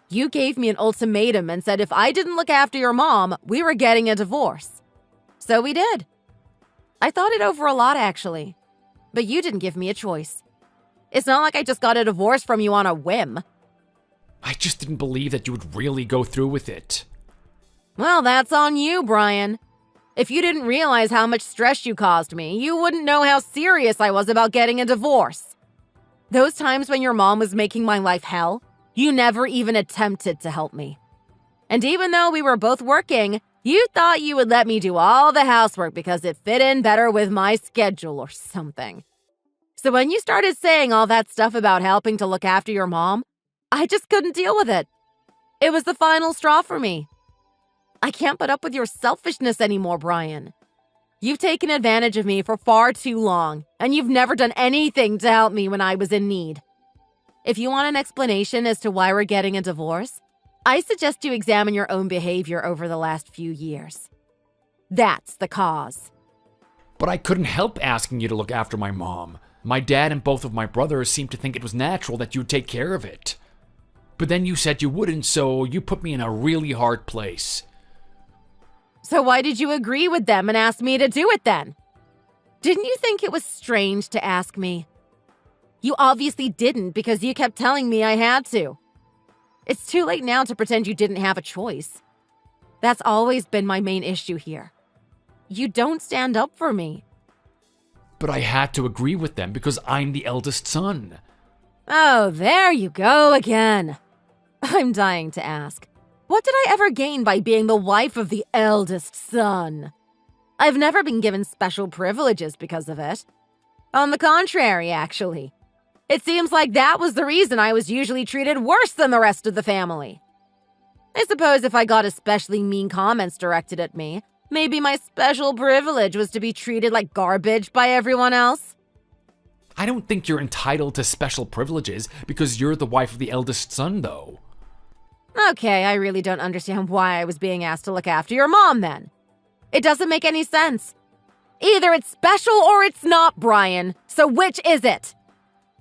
S2: You gave me an ultimatum and said if I didn't look after your mom, we were getting a divorce. So we did. I thought it over a lot, actually. But you didn't give me a choice. It's not like I just got a divorce from you on a whim.
S3: I just didn't believe that you would really go through with it.
S2: Well, that's on you, Brian. If you didn't realize how much stress you caused me, you wouldn't know how serious I was about getting a divorce. Those times when your mom was making my life hell, you never even attempted to help me. And even though we were both working, you thought you would let me do all the housework because it fit in better with my schedule or something. So when you started saying all that stuff about helping to look after your mom, I just couldn't deal with it. It was the final straw for me. I can't put up with your selfishness anymore, Brian. You've taken advantage of me for far too long, and you've never done anything to help me when I was in need. If you want an explanation as to why we're getting a divorce, I suggest you examine your own behavior over the last few years. That's the cause.
S3: But I couldn't help asking you to look after my mom. My dad and both of my brothers seemed to think it was natural that you'd take care of it. But then you said you wouldn't, so you put me in a really hard place.
S2: So why did you agree with them and ask me to do it then? Didn't you think it was strange to ask me? You obviously didn't because you kept telling me I had to. It's too late now to pretend you didn't have a choice. That's always been my main issue here. You don't stand up for me.
S3: But I had to agree with them because I'm the eldest son.
S2: Oh, there you go again. I'm dying to ask. What did I ever gain by being the wife of the eldest son? I've never been given special privileges because of it. On the contrary, actually. It seems like that was the reason I was usually treated worse than the rest of the family. I suppose if I got especially mean comments directed at me, maybe my special privilege was to be treated like garbage by everyone else.
S3: I don't think you're entitled to special privileges because you're the wife of the eldest son, though.
S2: Okay, I really don't understand why I was being asked to look after your mom then. It doesn't make any sense. Either it's special or it's not, Brian. So which is it?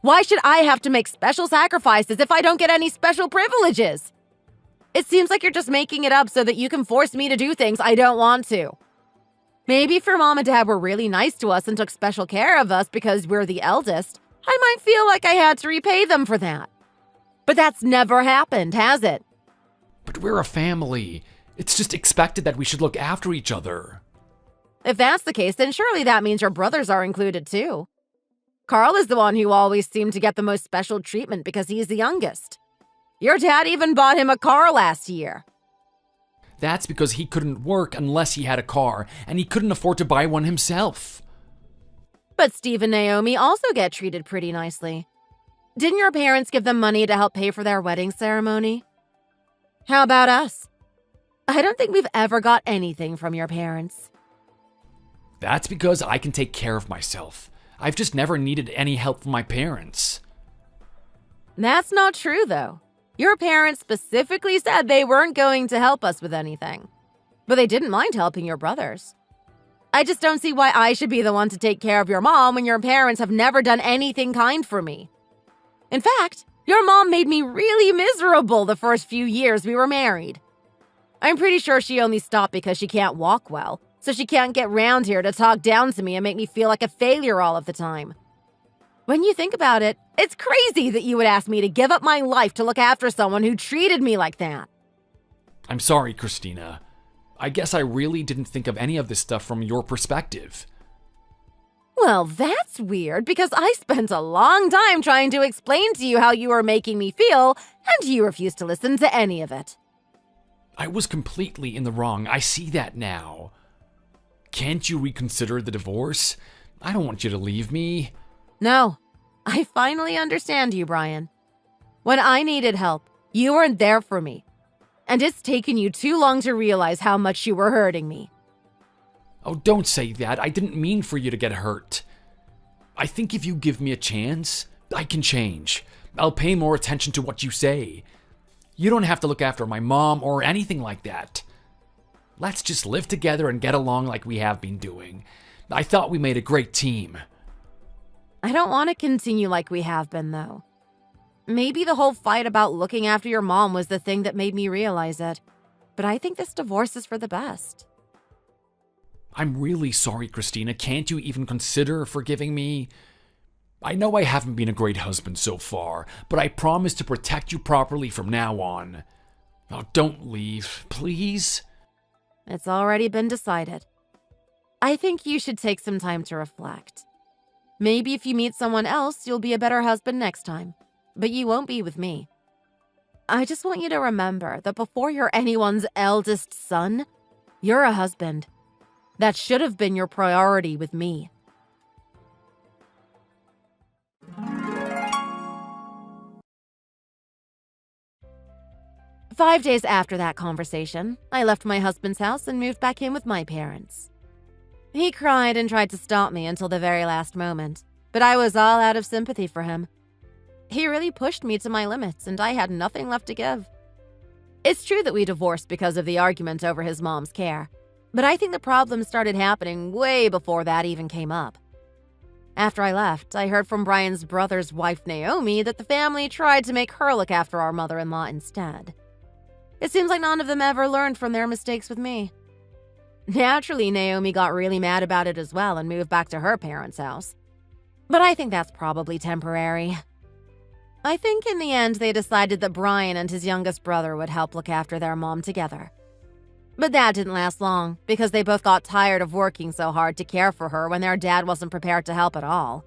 S2: Why should I have to make special sacrifices if I don't get any special privileges? It seems like you're just making it up so that you can force me to do things I don't want to. Maybe if your mom and dad were really nice to us and took special care of us because we're the eldest, I might feel like I had to repay them for that. But that's never happened, has it?
S3: But we're a family. It's just expected that we should look after each other.
S2: If that's the case, then surely that means your brothers are included too. Carl is the one who always seemed to get the most special treatment because he's the youngest. Your dad even bought him a car last year.
S3: That's because he couldn't work unless he had a car, and he couldn't afford to buy one himself.
S2: But Steve and Naomi also get treated pretty nicely. Didn't your parents give them money to help pay for their wedding ceremony? How about us? I don't think we've ever got anything from your parents.
S3: That's because I can take care of myself. I've just never needed any help from my parents.
S2: That's not true, though. Your parents specifically said they weren't going to help us with anything. But they didn't mind helping your brothers. I just don't see why I should be the one to take care of your mom when your parents have never done anything kind for me. In fact, your mom made me really miserable the first few years we were married. I'm pretty sure she only stopped because she can't walk well, so she can't get round here to talk down to me and make me feel like a failure all of the time. When you think about it, it's crazy that you would ask me to give up my life to look after someone who treated me like that.
S3: I'm sorry, Christina. I guess I really didn't think of any of this stuff from your perspective.
S2: Well, that's weird because I spent a long time trying to explain to you how you were making me feel, and you refused to listen to any of it.
S3: I was completely in the wrong. I see that now. Can't you reconsider the divorce? I don't want you to leave me.
S2: No, I finally understand you, Brian. When I needed help, you weren't there for me. And it's taken you too long to realize how much you were hurting me.
S3: Oh, don't say that. I didn't mean for you to get hurt. I think if you give me a chance, I can change. I'll pay more attention to what you say. You don't have to look after my mom or anything like that. Let's just live together and get along like we have been doing. I thought we made a great team.
S2: I don't want to continue like we have been, though. Maybe the whole fight about looking after your mom was the thing that made me realize it. But I think this divorce is for the best.
S3: I'm really sorry, Christina. Can't you even consider forgiving me? I know I haven't been a great husband so far, but I promise to protect you properly from now on. Oh, don't leave, please.
S2: It's already been decided. I think you should take some time to reflect. Maybe if you meet someone else, you'll be a better husband next time. But you won't be with me. I just want you to remember that before you're anyone's eldest son, you're a husband. That should have been your priority with me. Five days after that conversation, I left my husband's house and moved back in with my parents. He cried and tried to stop me until the very last moment, but I was all out of sympathy for him. He really pushed me to my limits, and I had nothing left to give. It's true that we divorced because of the argument over his mom's care, but I think the problem started happening way before that even came up. After I left, I heard from Brian's brother's wife, Naomi, that the family tried to make her look after our mother-in-law instead. It seems like none of them ever learned from their mistakes with me. Naturally, Naomi got really mad about it as well and moved back to her parents' house. But I think that's probably temporary. I think in the end they decided that Brian and his youngest brother would help look after their mom together. But that didn't last long because they both got tired of working so hard to care for her when their dad wasn't prepared to help at all.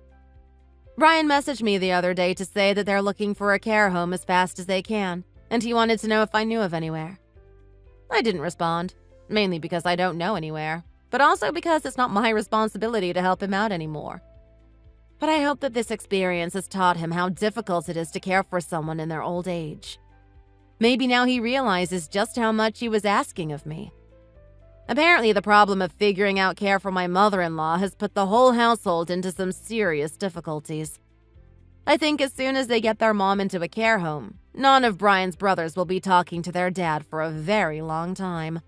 S2: Brian messaged me the other day to say that they're looking for a care home as fast as they can, and he wanted to know if I knew of anywhere. I didn't respond, mainly because I don't know anywhere, but also because it's not my responsibility to help him out anymore. But I hope that this experience has taught him how difficult it is to care for someone in their old age. Maybe now he realizes just how much he was asking of me. Apparently, the problem of figuring out care for my mother-in-law has put the whole household into some serious difficulties. I think as soon as they get their mom into a care home, none of Brian's brothers will be talking to their dad for a very long time.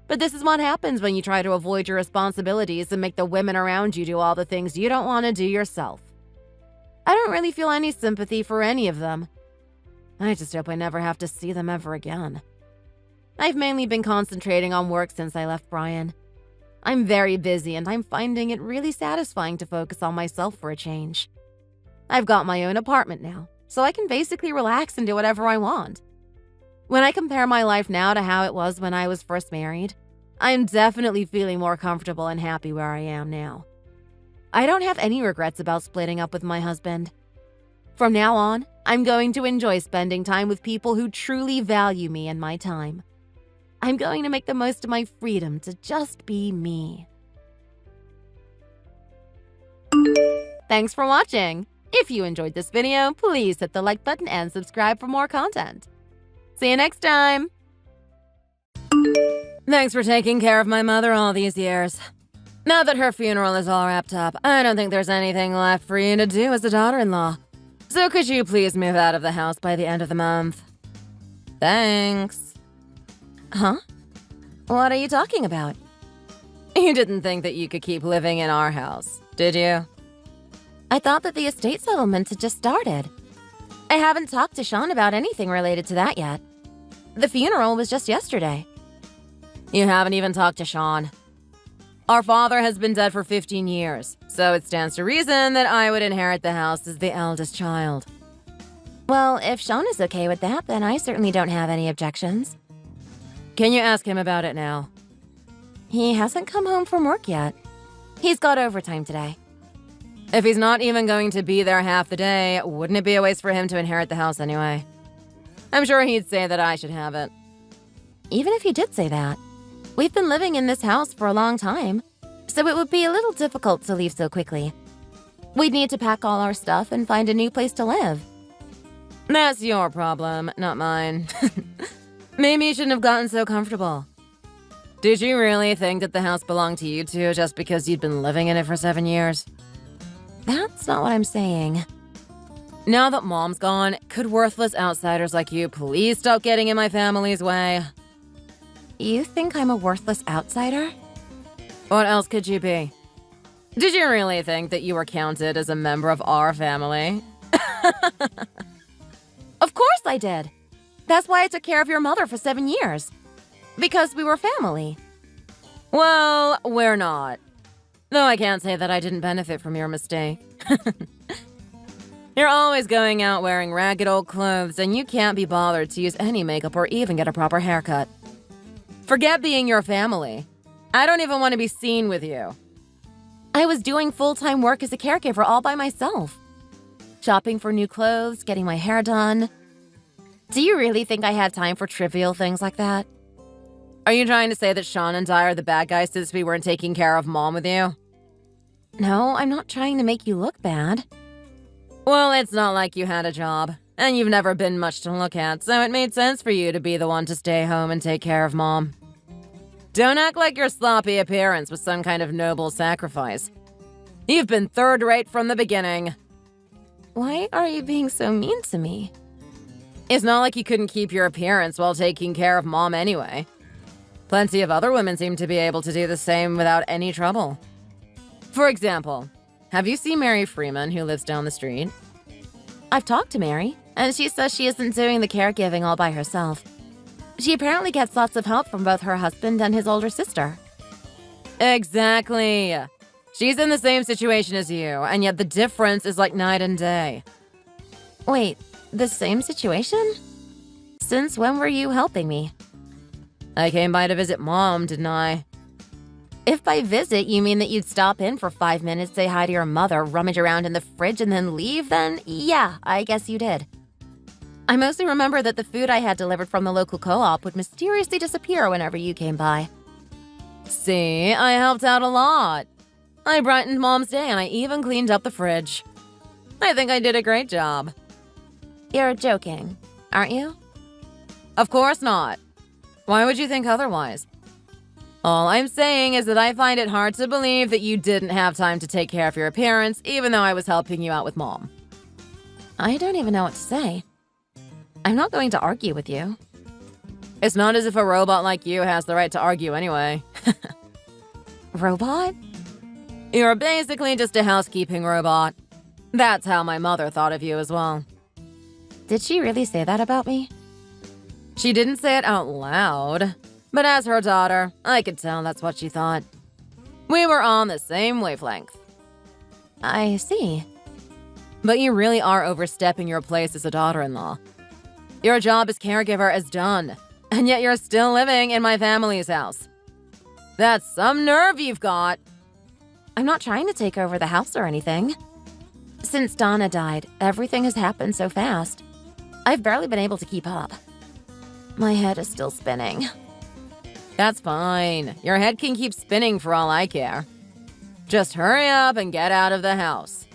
S2: But this is what happens when you try to avoid your responsibilities and make the women around you do all the things you don't want to do yourself. I don't really feel any sympathy for any of them. I just hope I never have to see them ever again. I've mainly been concentrating on work since I left Brian. I'm very busy and I'm finding it really satisfying to focus on myself for a change. I've got my own apartment now, so I can basically relax and do whatever I want. When I compare my life now to how it was when I was first married, I'm definitely feeling more comfortable and happy where I am now. I don't have any regrets about splitting up with my husband. From now on, I'm going to enjoy spending time with people who truly value me and my time. I'm going to make the most of my freedom to just be me. Thanks for watching. If you enjoyed this video, please hit the like button and subscribe for more content. See you next time! Thanks for taking care of my mother all these years. Now that her funeral is all wrapped up, I don't think there's anything left for you to do as a daughter-in-law. So could you please move out of the house by the end of the month? Thanks. Huh? What are you talking about? You didn't think that you could keep living in our house, did you? I thought that the estate settlement had just started. I haven't talked to Sean about anything related to that yet. The funeral was just yesterday. You haven't even talked to Sean. Our father has been dead for 15 years, so it stands to reason that I would inherit the house as the eldest child. Well, if Sean is okay with that, then I certainly don't have any objections. Can you ask him about it now? He hasn't come home from work yet. He's got overtime today. If he's not even going to be there half the day, wouldn't it be a waste for him to inherit the house anyway? I'm sure he'd say that I should have it. Even if he did say that, we've been living in this house for a long time, so it would be a little difficult to leave so quickly. We'd need to pack all our stuff and find a new place to live. That's your problem, not mine. Maybe you shouldn't have gotten so comfortable. Did you really think that the house belonged to you two just because you'd been living in it for 7 years? That's not what I'm saying. Now that Mom's gone, could worthless outsiders like you please stop getting in my family's way? You think I'm a worthless outsider? What else could you be? Did you really think that you were counted as a member of our family? Of course I did. That's why I took care of your mother for 7 years. Because we were family. Well, we're not. Though I can't say that I didn't benefit from your mistake. You're always going out wearing ragged old clothes, and you can't be bothered to use any makeup or even get a proper haircut. Forget being your family. I don't even want to be seen with you. I was doing full-time work as a caregiver all by myself. Shopping for new clothes, getting my hair done. Do you really think I had time for trivial things like that? Are you trying to say that Sean and I are the bad guys since we weren't taking care of Mom with you? No, I'm not trying to make you look bad. Well, it's not like you had a job, and you've never been much to look at, so it made sense for you to be the one to stay home and take care of Mom. Don't act like your sloppy appearance was some kind of noble sacrifice. You've been third-rate from the beginning. Why are you being so mean to me? It's not like you couldn't keep your appearance while taking care of Mom anyway. Plenty of other women seem to be able to do the same without any trouble. For example, have you seen Mary Freeman, who lives down the street? I've talked to Mary, and she says she isn't doing the caregiving all by herself. She apparently gets lots of help from both her husband and his older sister. Exactly. She's in the same situation as you, and yet the difference is like night and day. Wait, the same situation? Since when were you helping me? I came by to visit Mom, didn't I? If by visit you mean that you'd stop in for 5 minutes, say hi to your mother, rummage around in the fridge, and then leave, then yeah, I guess you did. I mostly remember that the food I had delivered from the local co-op would mysteriously disappear whenever you came by. See, I helped out a lot. I brightened Mom's day and I even cleaned up the fridge. I think I did a great job.
S1: You're joking, aren't you?
S2: Of course not. Why would you think otherwise? All I'm saying is that I find it hard to believe that you didn't have time to take care of your appearance, even though I was helping you out with Mom.
S1: I don't even know what to say. I'm not going to argue with you.
S2: It's not as if a robot like you has the right to argue anyway.
S1: Robot?
S2: You're basically just a housekeeping robot. That's how my mother thought of you as well.
S1: Did she really say that about me?
S2: She didn't say it out loud, but as her daughter, I could tell that's what she thought. We were on the same wavelength.
S1: I see.
S2: But you really are overstepping your place as a daughter-in-law. Your job as caregiver is done, and yet you're still living in my family's house. That's some nerve you've got.
S1: I'm not trying to take over the house or anything. Since Donna died, everything has happened so fast. I've barely been able to keep up. My head is still spinning.
S2: That's fine. Your head can keep spinning for all I care. Just hurry up and get out of the house.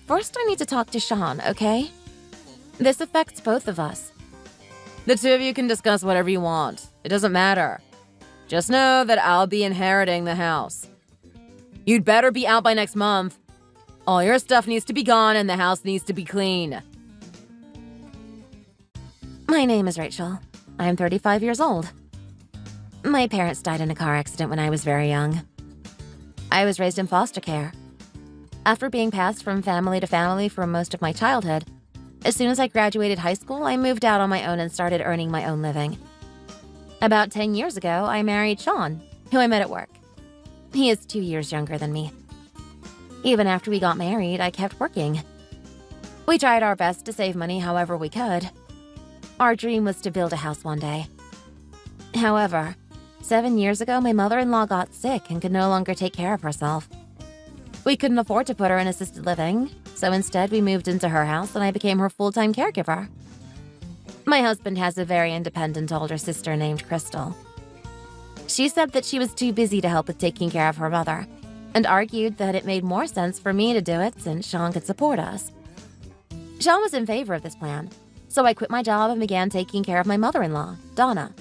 S1: First, I need to talk to Sean, okay? This affects both of us.
S2: The two of you can discuss whatever you want. It doesn't matter. Just know that I'll be inheriting the house. You'd better be out by next month. All your stuff needs to be gone and the house needs to be clean.
S1: My name is Rachel. I'm 35 years old. My parents died in a car accident when I was very young. I was raised in foster care. After being passed from family to family for most of my childhood, as soon as I graduated high school, I moved out on my own and started earning my own living. About 10 years ago, I married Sean, who I met at work. He is 2 years younger than me. Even after we got married, I kept working. We tried our best to save money however we could. Our dream was to build a house one day. However, 7 years ago, my mother-in-law got sick and could no longer take care of herself. We couldn't afford to put her in assisted living, so instead we moved into her house and I became her full-time caregiver. My husband has a very independent older sister named Crystal. She said that she was too busy to help with taking care of her mother, and argued that it made more sense for me to do it since Sean could support us. Sean was in favor of this plan, so I quit my job and began taking care of my mother-in-law, Donna.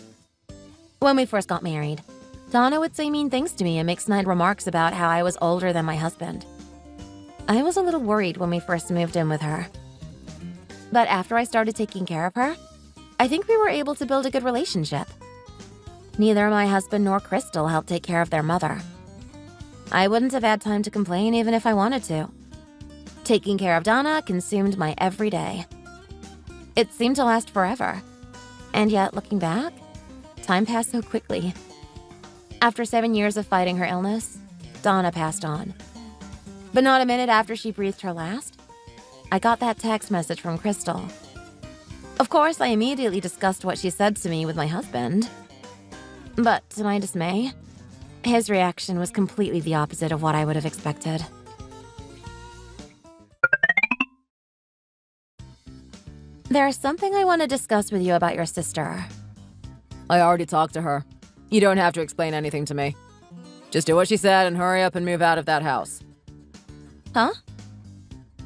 S1: When we first got married, Donna would say mean things to me and make snide remarks about how I was older than my husband. I was a little worried when we first moved in with her. But after I started taking care of her, I think we were able to build a good relationship. Neither my husband nor Crystal helped take care of their mother. I wouldn't have had time to complain even if I wanted to. Taking care of Donna consumed my every day. It seemed to last forever. And yet, looking back, time passed so quickly. After 7 years of fighting her illness, Donna passed on. But not a minute after she breathed her last, I got that text message from Crystal. Of course, I immediately discussed what she said to me with my husband. But to my dismay, his reaction was completely the opposite of what I would have expected. There's something I want to discuss with you about your sister.
S2: I already talked to her. You don't have to explain anything to me. Just do what she said and hurry up and move out of that house.
S1: Huh?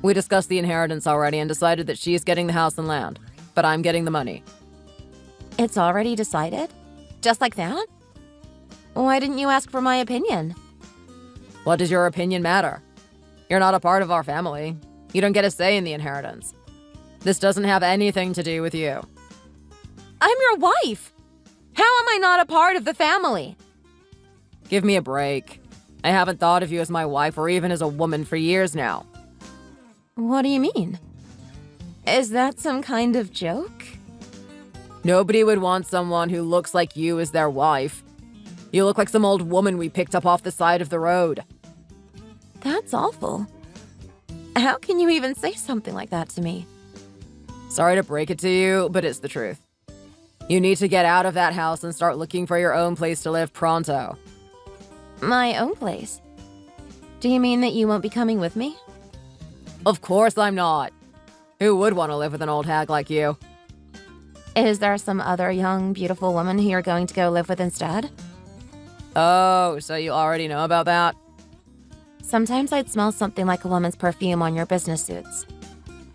S2: We discussed the inheritance already and decided that she's getting the house and land, but I'm getting the money.
S1: It's already decided? Just like that? Why didn't you ask for my opinion?
S2: What does your opinion matter? You're not a part of our family. You don't get a say in the inheritance. This doesn't have anything to do with you.
S1: I'm your wife! How am I not a part of the family?
S2: Give me a break. I haven't thought of you as my wife or even as a woman for years now.
S1: What do you mean? Is that some kind of joke?
S2: Nobody would want someone who looks like you as their wife. You look like some old woman we picked up off the side of the road.
S1: That's awful. How can you even say something like that to me?
S2: Sorry to break it to you, but it's the truth. You need to get out of that house and start looking for your own place to live pronto.
S1: My own place? Do you mean that you won't be coming with me?
S2: Of course I'm not. Who would want to live with an old hag like you?
S1: Is there some other young, beautiful woman who you're going to go live with instead?
S2: Oh, so you already know about that?
S1: Sometimes I'd smell something like a woman's perfume on your business suits.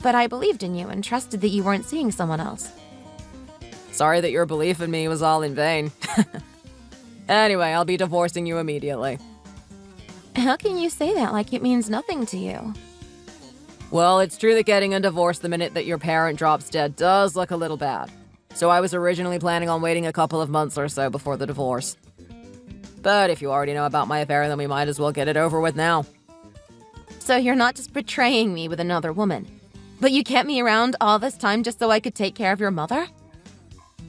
S1: But I believed in you and trusted that you weren't seeing someone else.
S2: Sorry that your belief in me was all in vain. Anyway, I'll be divorcing you immediately.
S1: How can you say that like it means nothing to you?
S2: Well, it's true that getting a divorce the minute that your parent drops dead does look a little bad. So I was originally planning on waiting a couple of months or so before the divorce. But if you already know about my affair, then we might as well get it over with now.
S1: So you're not just betraying me with another woman, but you kept me around all this time just so I could take care of your mother?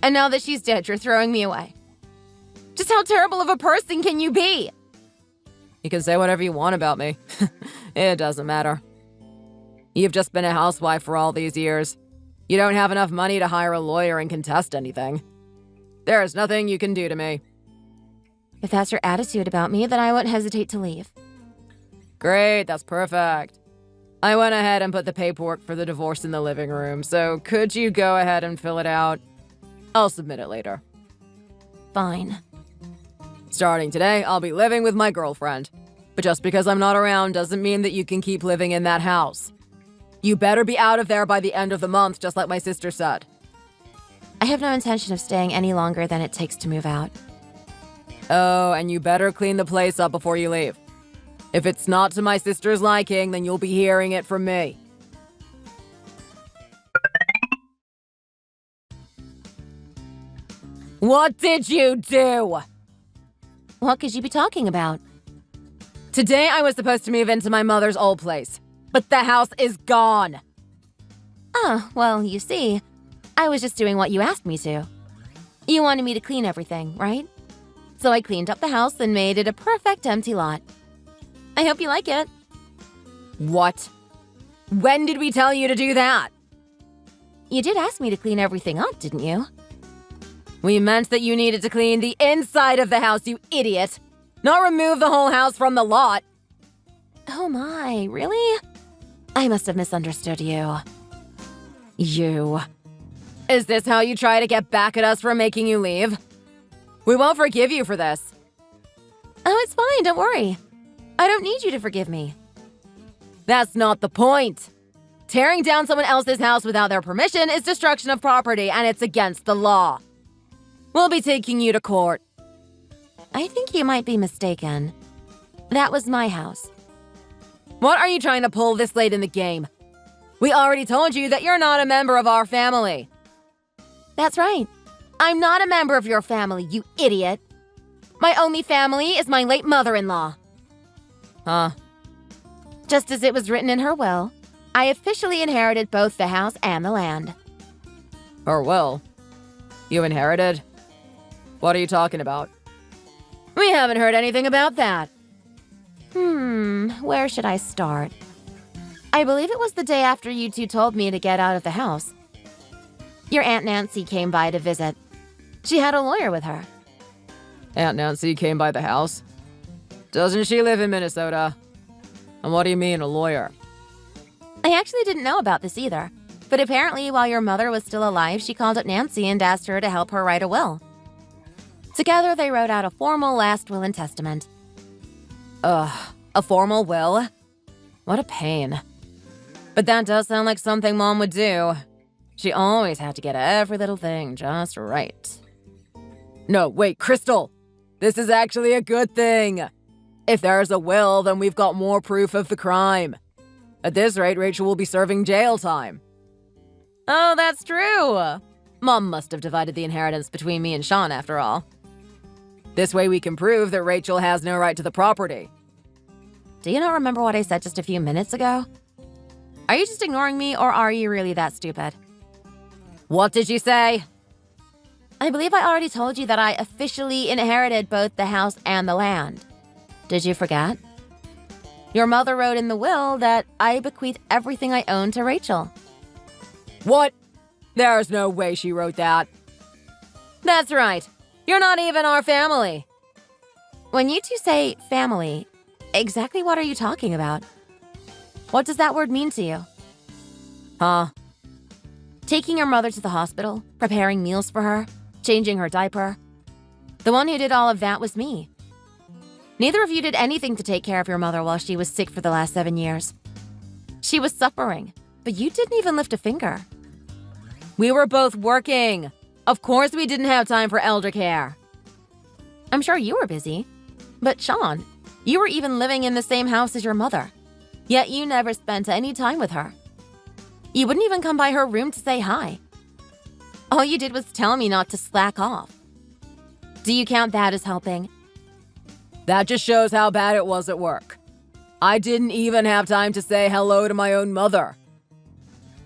S1: And now that she's dead, you're throwing me away. Just how terrible of a person can you be?
S2: You can say whatever you want about me. It doesn't matter. You've just been a housewife for all these years. You don't have enough money to hire a lawyer and contest anything. There is nothing you can do to me.
S1: If that's your attitude about me, then I won't hesitate to leave.
S2: Great, that's perfect. I went ahead and put the paperwork for the divorce in the living room, so could you go ahead and fill it out? I'll submit it later.
S1: Fine.
S2: Starting today, I'll be living with my girlfriend. But just because I'm not around doesn't mean that you can keep living in that house. You better be out of there by the end of the month, just like my sister said.
S1: I have no intention of staying any longer than it takes to move out.
S2: Oh, and you better clean the place up before you leave. If it's not to my sister's liking, then you'll be hearing it from me. What did you do?
S1: What could you be talking about?
S2: Today I was supposed to move into my mother's old place, but the house is gone.
S1: Oh, well, you see, I was just doing what you asked me to. You wanted me to clean everything, right? So I cleaned up the house and made it a perfect empty lot. I hope you like it.
S2: What? When did we tell you to do that?
S1: You did ask me to clean everything up, didn't you?
S2: We meant that you needed to clean the inside of the house, you idiot. Not remove the whole house from the lot.
S1: Oh my, really? I must have misunderstood you.
S2: You. Is this how you try to get back at us for making you leave? We won't forgive you for this.
S1: Oh, it's fine, don't worry. I don't need you to forgive me.
S2: That's not the point. Tearing down someone else's house without their permission is destruction of property, and it's against the law. We'll be taking you to court.
S1: I think you might be mistaken. That was my house.
S2: What are you trying to pull this late in the game? We already told you that you're not a member of our family.
S1: That's right. I'm not a member of your family, you idiot. My only family is my late mother-in-law.
S2: Huh?
S1: Just as it was written in her will, I officially inherited both the house and the land.
S2: Her will? You inherited? What are you talking about? We haven't heard anything about that.
S1: Where should I start? I believe it was the day after you two told me to get out of the house. Your Aunt Nancy came by to visit. She had a lawyer with her.
S2: Aunt Nancy came by the house? Doesn't she live in Minnesota? And what do you mean, a lawyer?
S1: I actually didn't know about this either, but apparently while your mother was still alive, she called up Nancy and asked her to help her write a will. Together, they wrote out a formal last will and testament.
S2: Ugh, a formal will? What a pain. But that does sound like something Mom would do. She always had to get every little thing just right. No, wait, Crystal! This is actually a good thing! If there's a will, then we've got more proof of the crime. At this rate, Rachel will be serving jail time. Oh, that's true! Mom must have divided the inheritance between me and Sean, after all. This way we can prove that Rachel has no right to the property.
S1: Do you not remember what I said just a few minutes ago? Are you just ignoring me, or are you really that stupid?
S2: What did you say?
S1: I believe I already told you that I officially inherited both the house and the land. Did you forget? Your mother wrote in the will that I bequeath everything I own to Rachel.
S2: What? There's no way she wrote that. That's right. You're not even our family.
S1: When you two say family, exactly what are you talking about? What does that word mean to you?
S2: Huh?
S1: Taking your mother to the hospital, preparing meals for her, changing her diaper. The one who did all of that was me. Neither of you did anything to take care of your mother while she was sick for the last 7 years. She was suffering, but you didn't even lift a finger.
S2: We were both working. Of course we didn't have time for elder care.
S1: I'm sure you were busy. But Sean, you were even living in the same house as your mother. Yet you never spent any time with her. You wouldn't even come by her room to say hi. All you did was tell me not to slack off. Do you count that as helping?
S2: That just shows how bad it was at work. I didn't even have time to say hello to my own mother.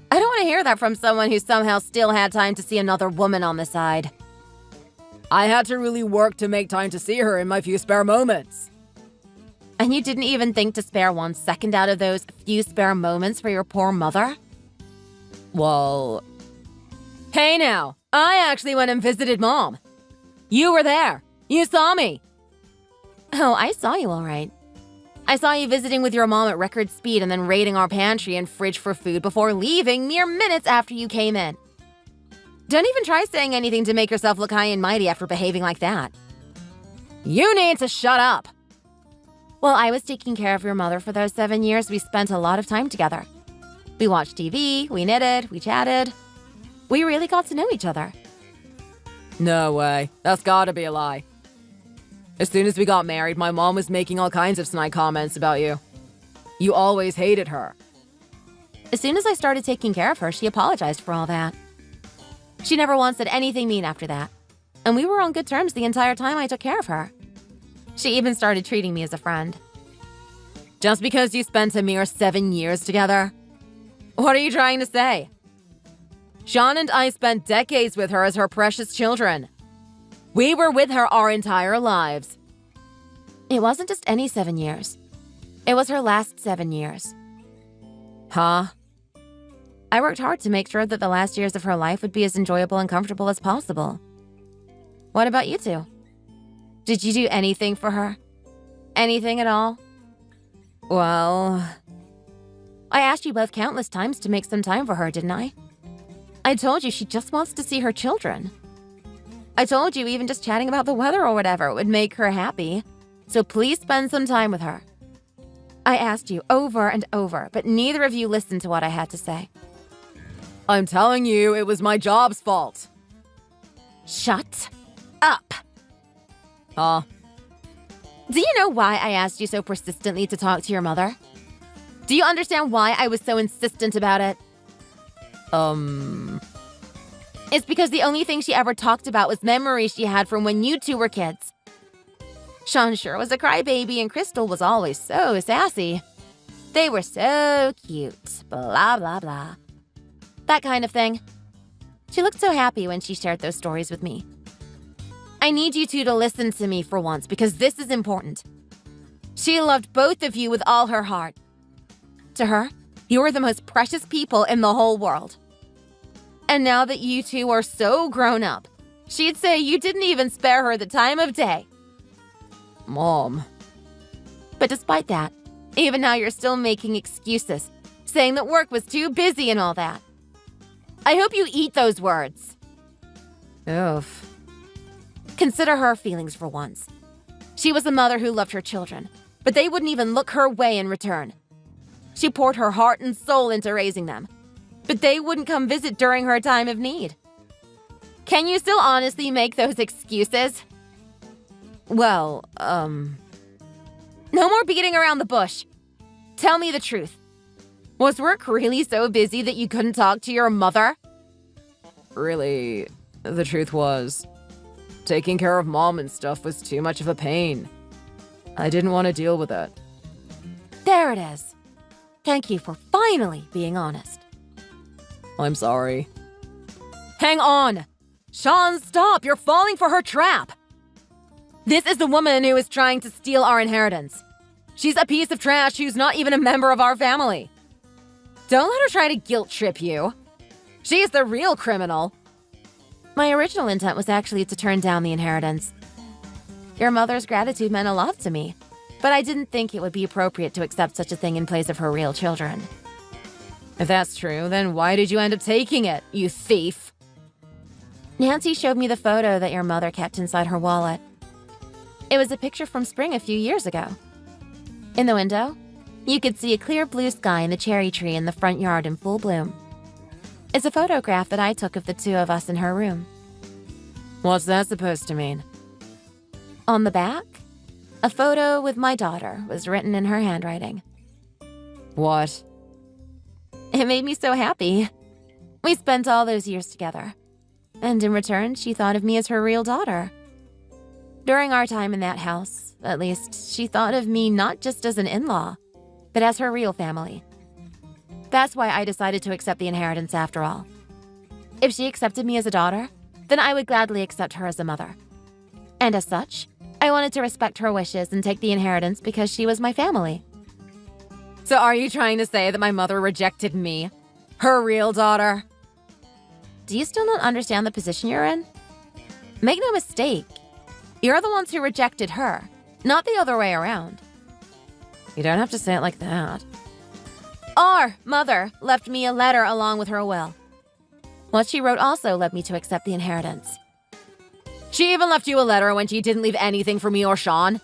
S1: I don't want to hear that from someone who somehow still had time to see another woman on the side.
S2: I had to really work to make time to see her in my few spare moments.
S1: And you didn't even think to spare 1 second out of those few spare moments for your poor mother?
S2: Well... Hey now, I actually went and visited Mom. You were there. You saw me.
S1: Oh, I saw you all right. I saw you visiting with your mom at record speed and then raiding our pantry and fridge for food before leaving mere minutes after you came in. Don't even try saying anything to make yourself look high and mighty after behaving like that.
S2: You need to shut up.
S1: While I was taking care of your mother for those 7 years, we spent a lot of time together. We watched TV, we knitted, we chatted. We really got to know each other.
S2: No way. That's gotta be a lie. As soon as we got married, my mom was making all kinds of snide comments about you. You always hated her.
S1: As soon as I started taking care of her, she apologized for all that. She never once said anything mean after that. And we were on good terms the entire time I took care of her. She even started treating me as a friend.
S2: Just because you spent a mere 7 years together? What are you trying to say? Sean and I spent decades with her as her precious children. We were with her our entire lives.
S1: It wasn't just any 7 years. It was her last 7 years.
S2: Huh?
S1: I worked hard to make sure that the last years of her life would be as enjoyable and comfortable as possible. What about you two? Did you do anything for her? Anything at all?
S2: Well...
S1: I asked you both countless times to make some time for her, didn't I? I told you she just wants to see her children. I told you even just chatting about the weather or whatever would make her happy. So please spend some time with her. I asked you over and over, but neither of you listened to what I had to say.
S2: I'm telling you, it was my job's fault.
S1: Shut up.
S2: Huh?
S1: Do you know why I asked you so persistently to talk to your mother? Do you understand why I was so insistent about it? It's because the only thing she ever talked about was memories she had from when you two were kids. Sean sure was a crybaby and Crystal was always so sassy. They were so cute, blah, blah, blah. That kind of thing. She looked so happy when she shared those stories with me. I need you two to listen to me for once because this is important. She loved both of you with all her heart. To her, you are the most precious people in the whole world. And now that you two are so grown up, she'd say you didn't even spare her the time of day.
S2: Mom.
S1: But despite that, even now you're still making excuses, saying that work was too busy and all that. I hope you eat those words.
S2: Oof.
S1: Consider her feelings for once. She was a mother who loved her children, but they wouldn't even look her way in return. She poured her heart and soul into raising them, but they wouldn't come visit during her time of need. Can you still honestly make those excuses?
S2: Well,
S1: No more beating around the bush. Tell me the truth. Was work really so busy that you couldn't talk to your mother?
S2: Really, the truth was, taking care of Mom and stuff was too much of a pain. I didn't want to deal with it.
S1: There it is. Thank you for finally being honest.
S2: I'm sorry. Hang on! Sean, stop! You're falling for her trap! This is the woman who is trying to steal our inheritance. She's a piece of trash who's not even a member of our family. Don't let her try to guilt trip you. She's the real criminal.
S1: My original intent was actually to turn down the inheritance. Your mother's gratitude meant a lot to me, but I didn't think it would be appropriate to accept such a thing in place of her real children.
S2: If that's true, then why did you end up taking it, you thief?
S1: Nancy showed me the photo that your mother kept inside her wallet. It was a picture from spring a few years ago. In the window, you could see a clear blue sky and the cherry tree in the front yard in full bloom. It's a photograph that I took of the two of us in her room.
S2: What's that supposed to mean?
S1: On the back, a photo with my daughter was written in her handwriting.
S2: What?
S1: It made me so happy. We spent all those years together. And in return, she thought of me as her real daughter. During our time in that house, at least, she thought of me not just as an in-law, but as her real family. That's why I decided to accept the inheritance after all. If she accepted me as a daughter, then I would gladly accept her as a mother. And as such, I wanted to respect her wishes and take the inheritance because she was my family.
S2: So are you trying to say that my mother rejected me? Her real daughter?
S1: Do you still not understand the position you're in? Make no mistake, you're the ones who rejected her, not the other way around.
S2: You don't have to say it like that.
S1: Our mother left me a letter along with her will. What she wrote also led me to accept the inheritance.
S2: She even left you a letter when she didn't leave anything for me or Sean?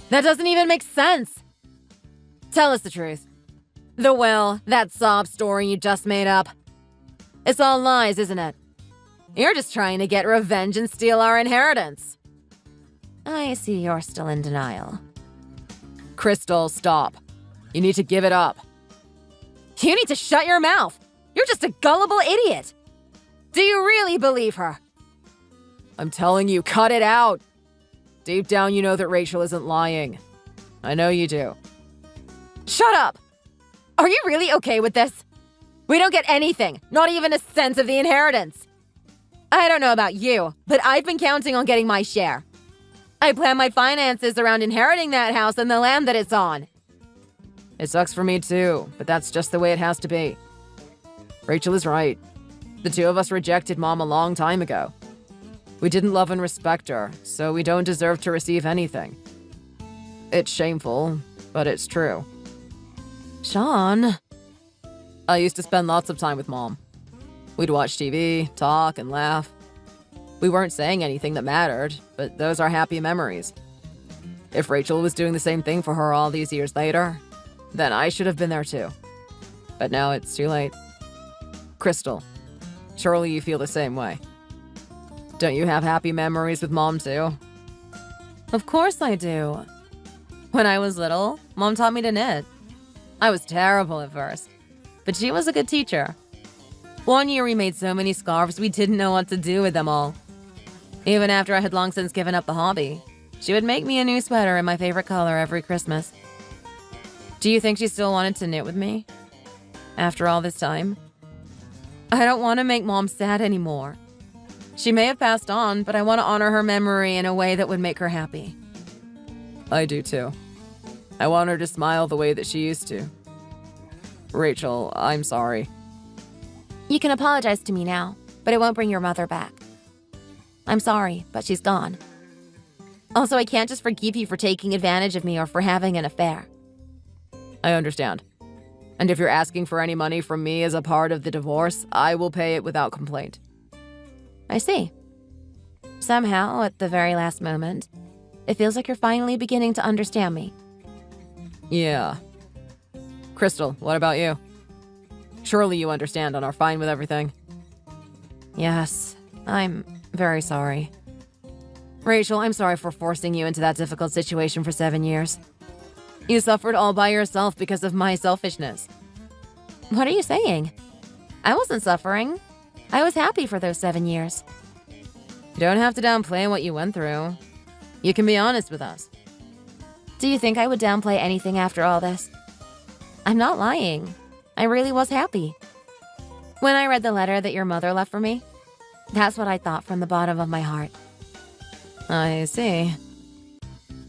S2: That doesn't even make sense. Tell us the truth. The will, that sob story you just made up. It's all lies, isn't it? You're just trying to get revenge and steal our inheritance.
S1: I see you're still in denial.
S2: Crystal, stop. You need to give it up. You need to shut your mouth. You're just a gullible idiot. Do you really believe her? I'm telling you, cut it out. Deep down, you know that Rachel isn't lying. I know you do. Shut up! Are you really okay with this? We don't get anything, not even a sense of the inheritance. I don't know about you, but I've been counting on getting my share. I plan my finances around inheriting that house and the land that it's on. It sucks for me too, but that's just the way it has to be. Rachel is right. The two of us rejected Mom a long time ago. We didn't love and respect her, so we don't deserve to receive anything. It's shameful, but it's true.
S1: Sean.
S2: I used to spend lots of time with Mom. We'd watch TV, talk, and laugh. We weren't saying anything that mattered, but those are happy memories. If Rachel was doing the same thing for her all these years later, then I should have been there too. But now it's too late. Crystal, surely you feel the same way. Don't you have happy memories with Mom too?
S1: Of course I do. When I was little, Mom taught me to knit.
S2: I was terrible at first, but she was a good teacher. One year we made so many scarves we didn't know what to do with them all. Even after I had long since given up the hobby, she would make me a new sweater in my favorite color every Christmas. Do you think she still wanted to knit with me? After all this time? I don't want to make Mom sad anymore. She may have passed on, but I want to honor her memory in a way that would make her happy. I do too. I want her to smile the way that she used to. Rachel, I'm sorry.
S1: You can apologize to me now, but it won't bring your mother back. I'm sorry, but she's gone. Also, I can't just forgive you for taking advantage of me or for having an affair.
S2: I understand. And if you're asking for any money from me as a part of the divorce, I will pay it without complaint.
S1: I see. Somehow, at the very last moment, it feels like you're finally beginning to understand me.
S2: Yeah. Crystal, what about you? Surely you understand and are fine with everything.
S1: Yes, I'm very sorry.
S2: Rachel, I'm sorry for forcing you into that difficult situation for 7 years. You suffered all by yourself because of my selfishness.
S1: What are you saying? I wasn't suffering. I was happy for those 7 years.
S2: You don't have to downplay what you went through. You can be honest with us.
S1: Do you think I would downplay anything after all this? I'm not lying. I really was happy. When I read the letter that your mother left for me, that's what I thought from the bottom of my heart.
S2: I see.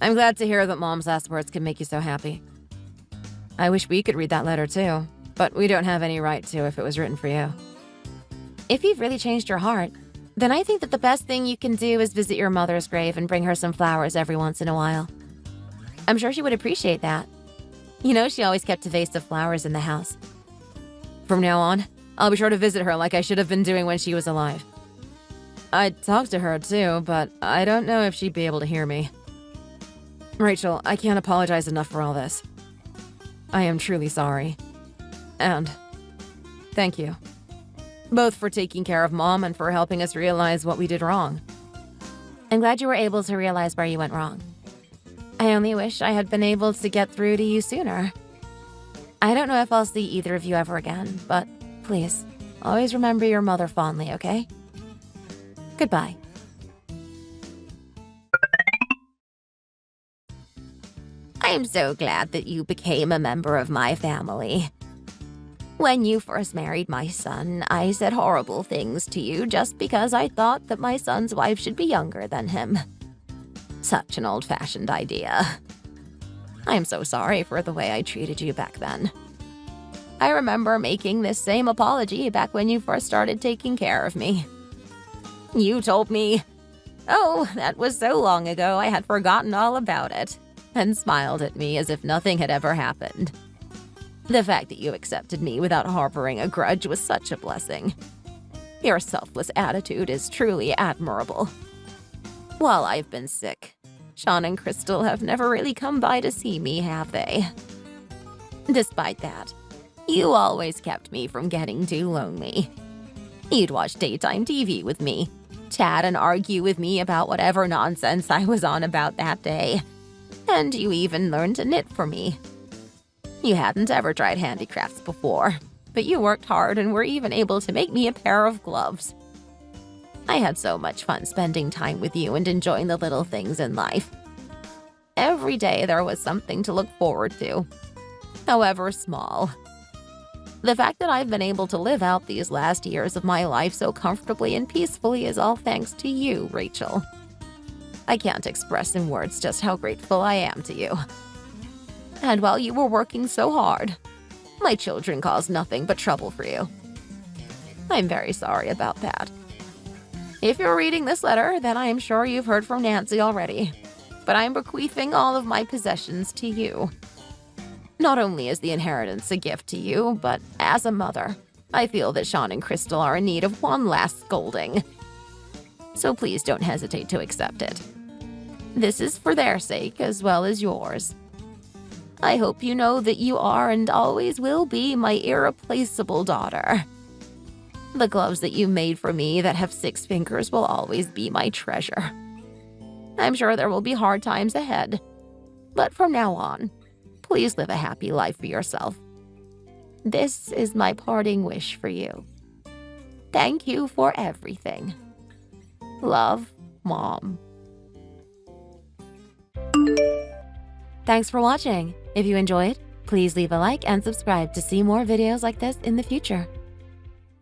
S2: I'm glad to hear that Mom's last words can make you so happy. I wish we could read that letter too, but we don't have any right to if it was written for you.
S1: If you've really changed your heart, then I think that the best thing you can do is visit your mother's grave and bring her some flowers every once in a while. I'm sure she would appreciate that. You know, she always kept a vase of flowers in the house.
S2: From now on, I'll be sure to visit her like I should have been doing when she was alive. I'd talk to her too, but I don't know if she'd be able to hear me. Rachel, I can't apologize enough for all this. I am truly sorry. And thank you. Both for taking care of Mom and for helping us realize what we did wrong.
S1: I'm glad you were able to realize where you went wrong. I only wish I had been able to get through to you sooner. I don't know if I'll see either of you ever again, but please, always remember your mother fondly, okay? Goodbye. I am so glad that you became a member of my family. When you first married my son, I said horrible things to you just because I thought that my son's wife should be younger than him. Such an old-fashioned idea. I am so sorry for the way I treated you back then. I remember making this same apology back when you first started taking care of me. You told me, "Oh, that was so long ago I had forgotten all about it," and smiled at me as if nothing had ever happened. The fact that you accepted me without harboring a grudge was such a blessing. Your selfless attitude is truly admirable. While I've been sick, Sean and Crystal have never really come by to see me, have they? Despite that, you always kept me from getting too lonely. You'd watch daytime TV with me, chat and argue with me about whatever nonsense I was on about that day. And you even learned to knit for me. You hadn't ever tried handicrafts before, but you worked hard and were even able to make me a pair of gloves. I had so much fun spending time with you and enjoying the little things in life. Every day there was something to look forward to, however small. The fact that I've been able to live out these last years of my life so comfortably and peacefully is all thanks to you, Rachel. I can't express in words just how grateful I am to you. And while you were working so hard, my children caused nothing but trouble for you. I'm very sorry about that. If you're reading this letter, then I am sure you've heard from Nancy already. But I'm bequeathing all of my possessions to you. Not only is the inheritance a gift to you, but as a mother, I feel that Sean and Crystal are in need of one last scolding. So please don't hesitate to accept it. This is for their sake as well as yours. I hope you know that you are and always will be my irreplaceable daughter. The gloves that you made for me that have 6 fingers will always be my treasure. I'm sure there will be hard times ahead, but from now on, please live a happy life for yourself. This is my parting wish for you. Thank you for everything. Love, Mom.
S2: Thanks for watching. If you enjoyed, please leave a like and subscribe to see more videos like this in the future.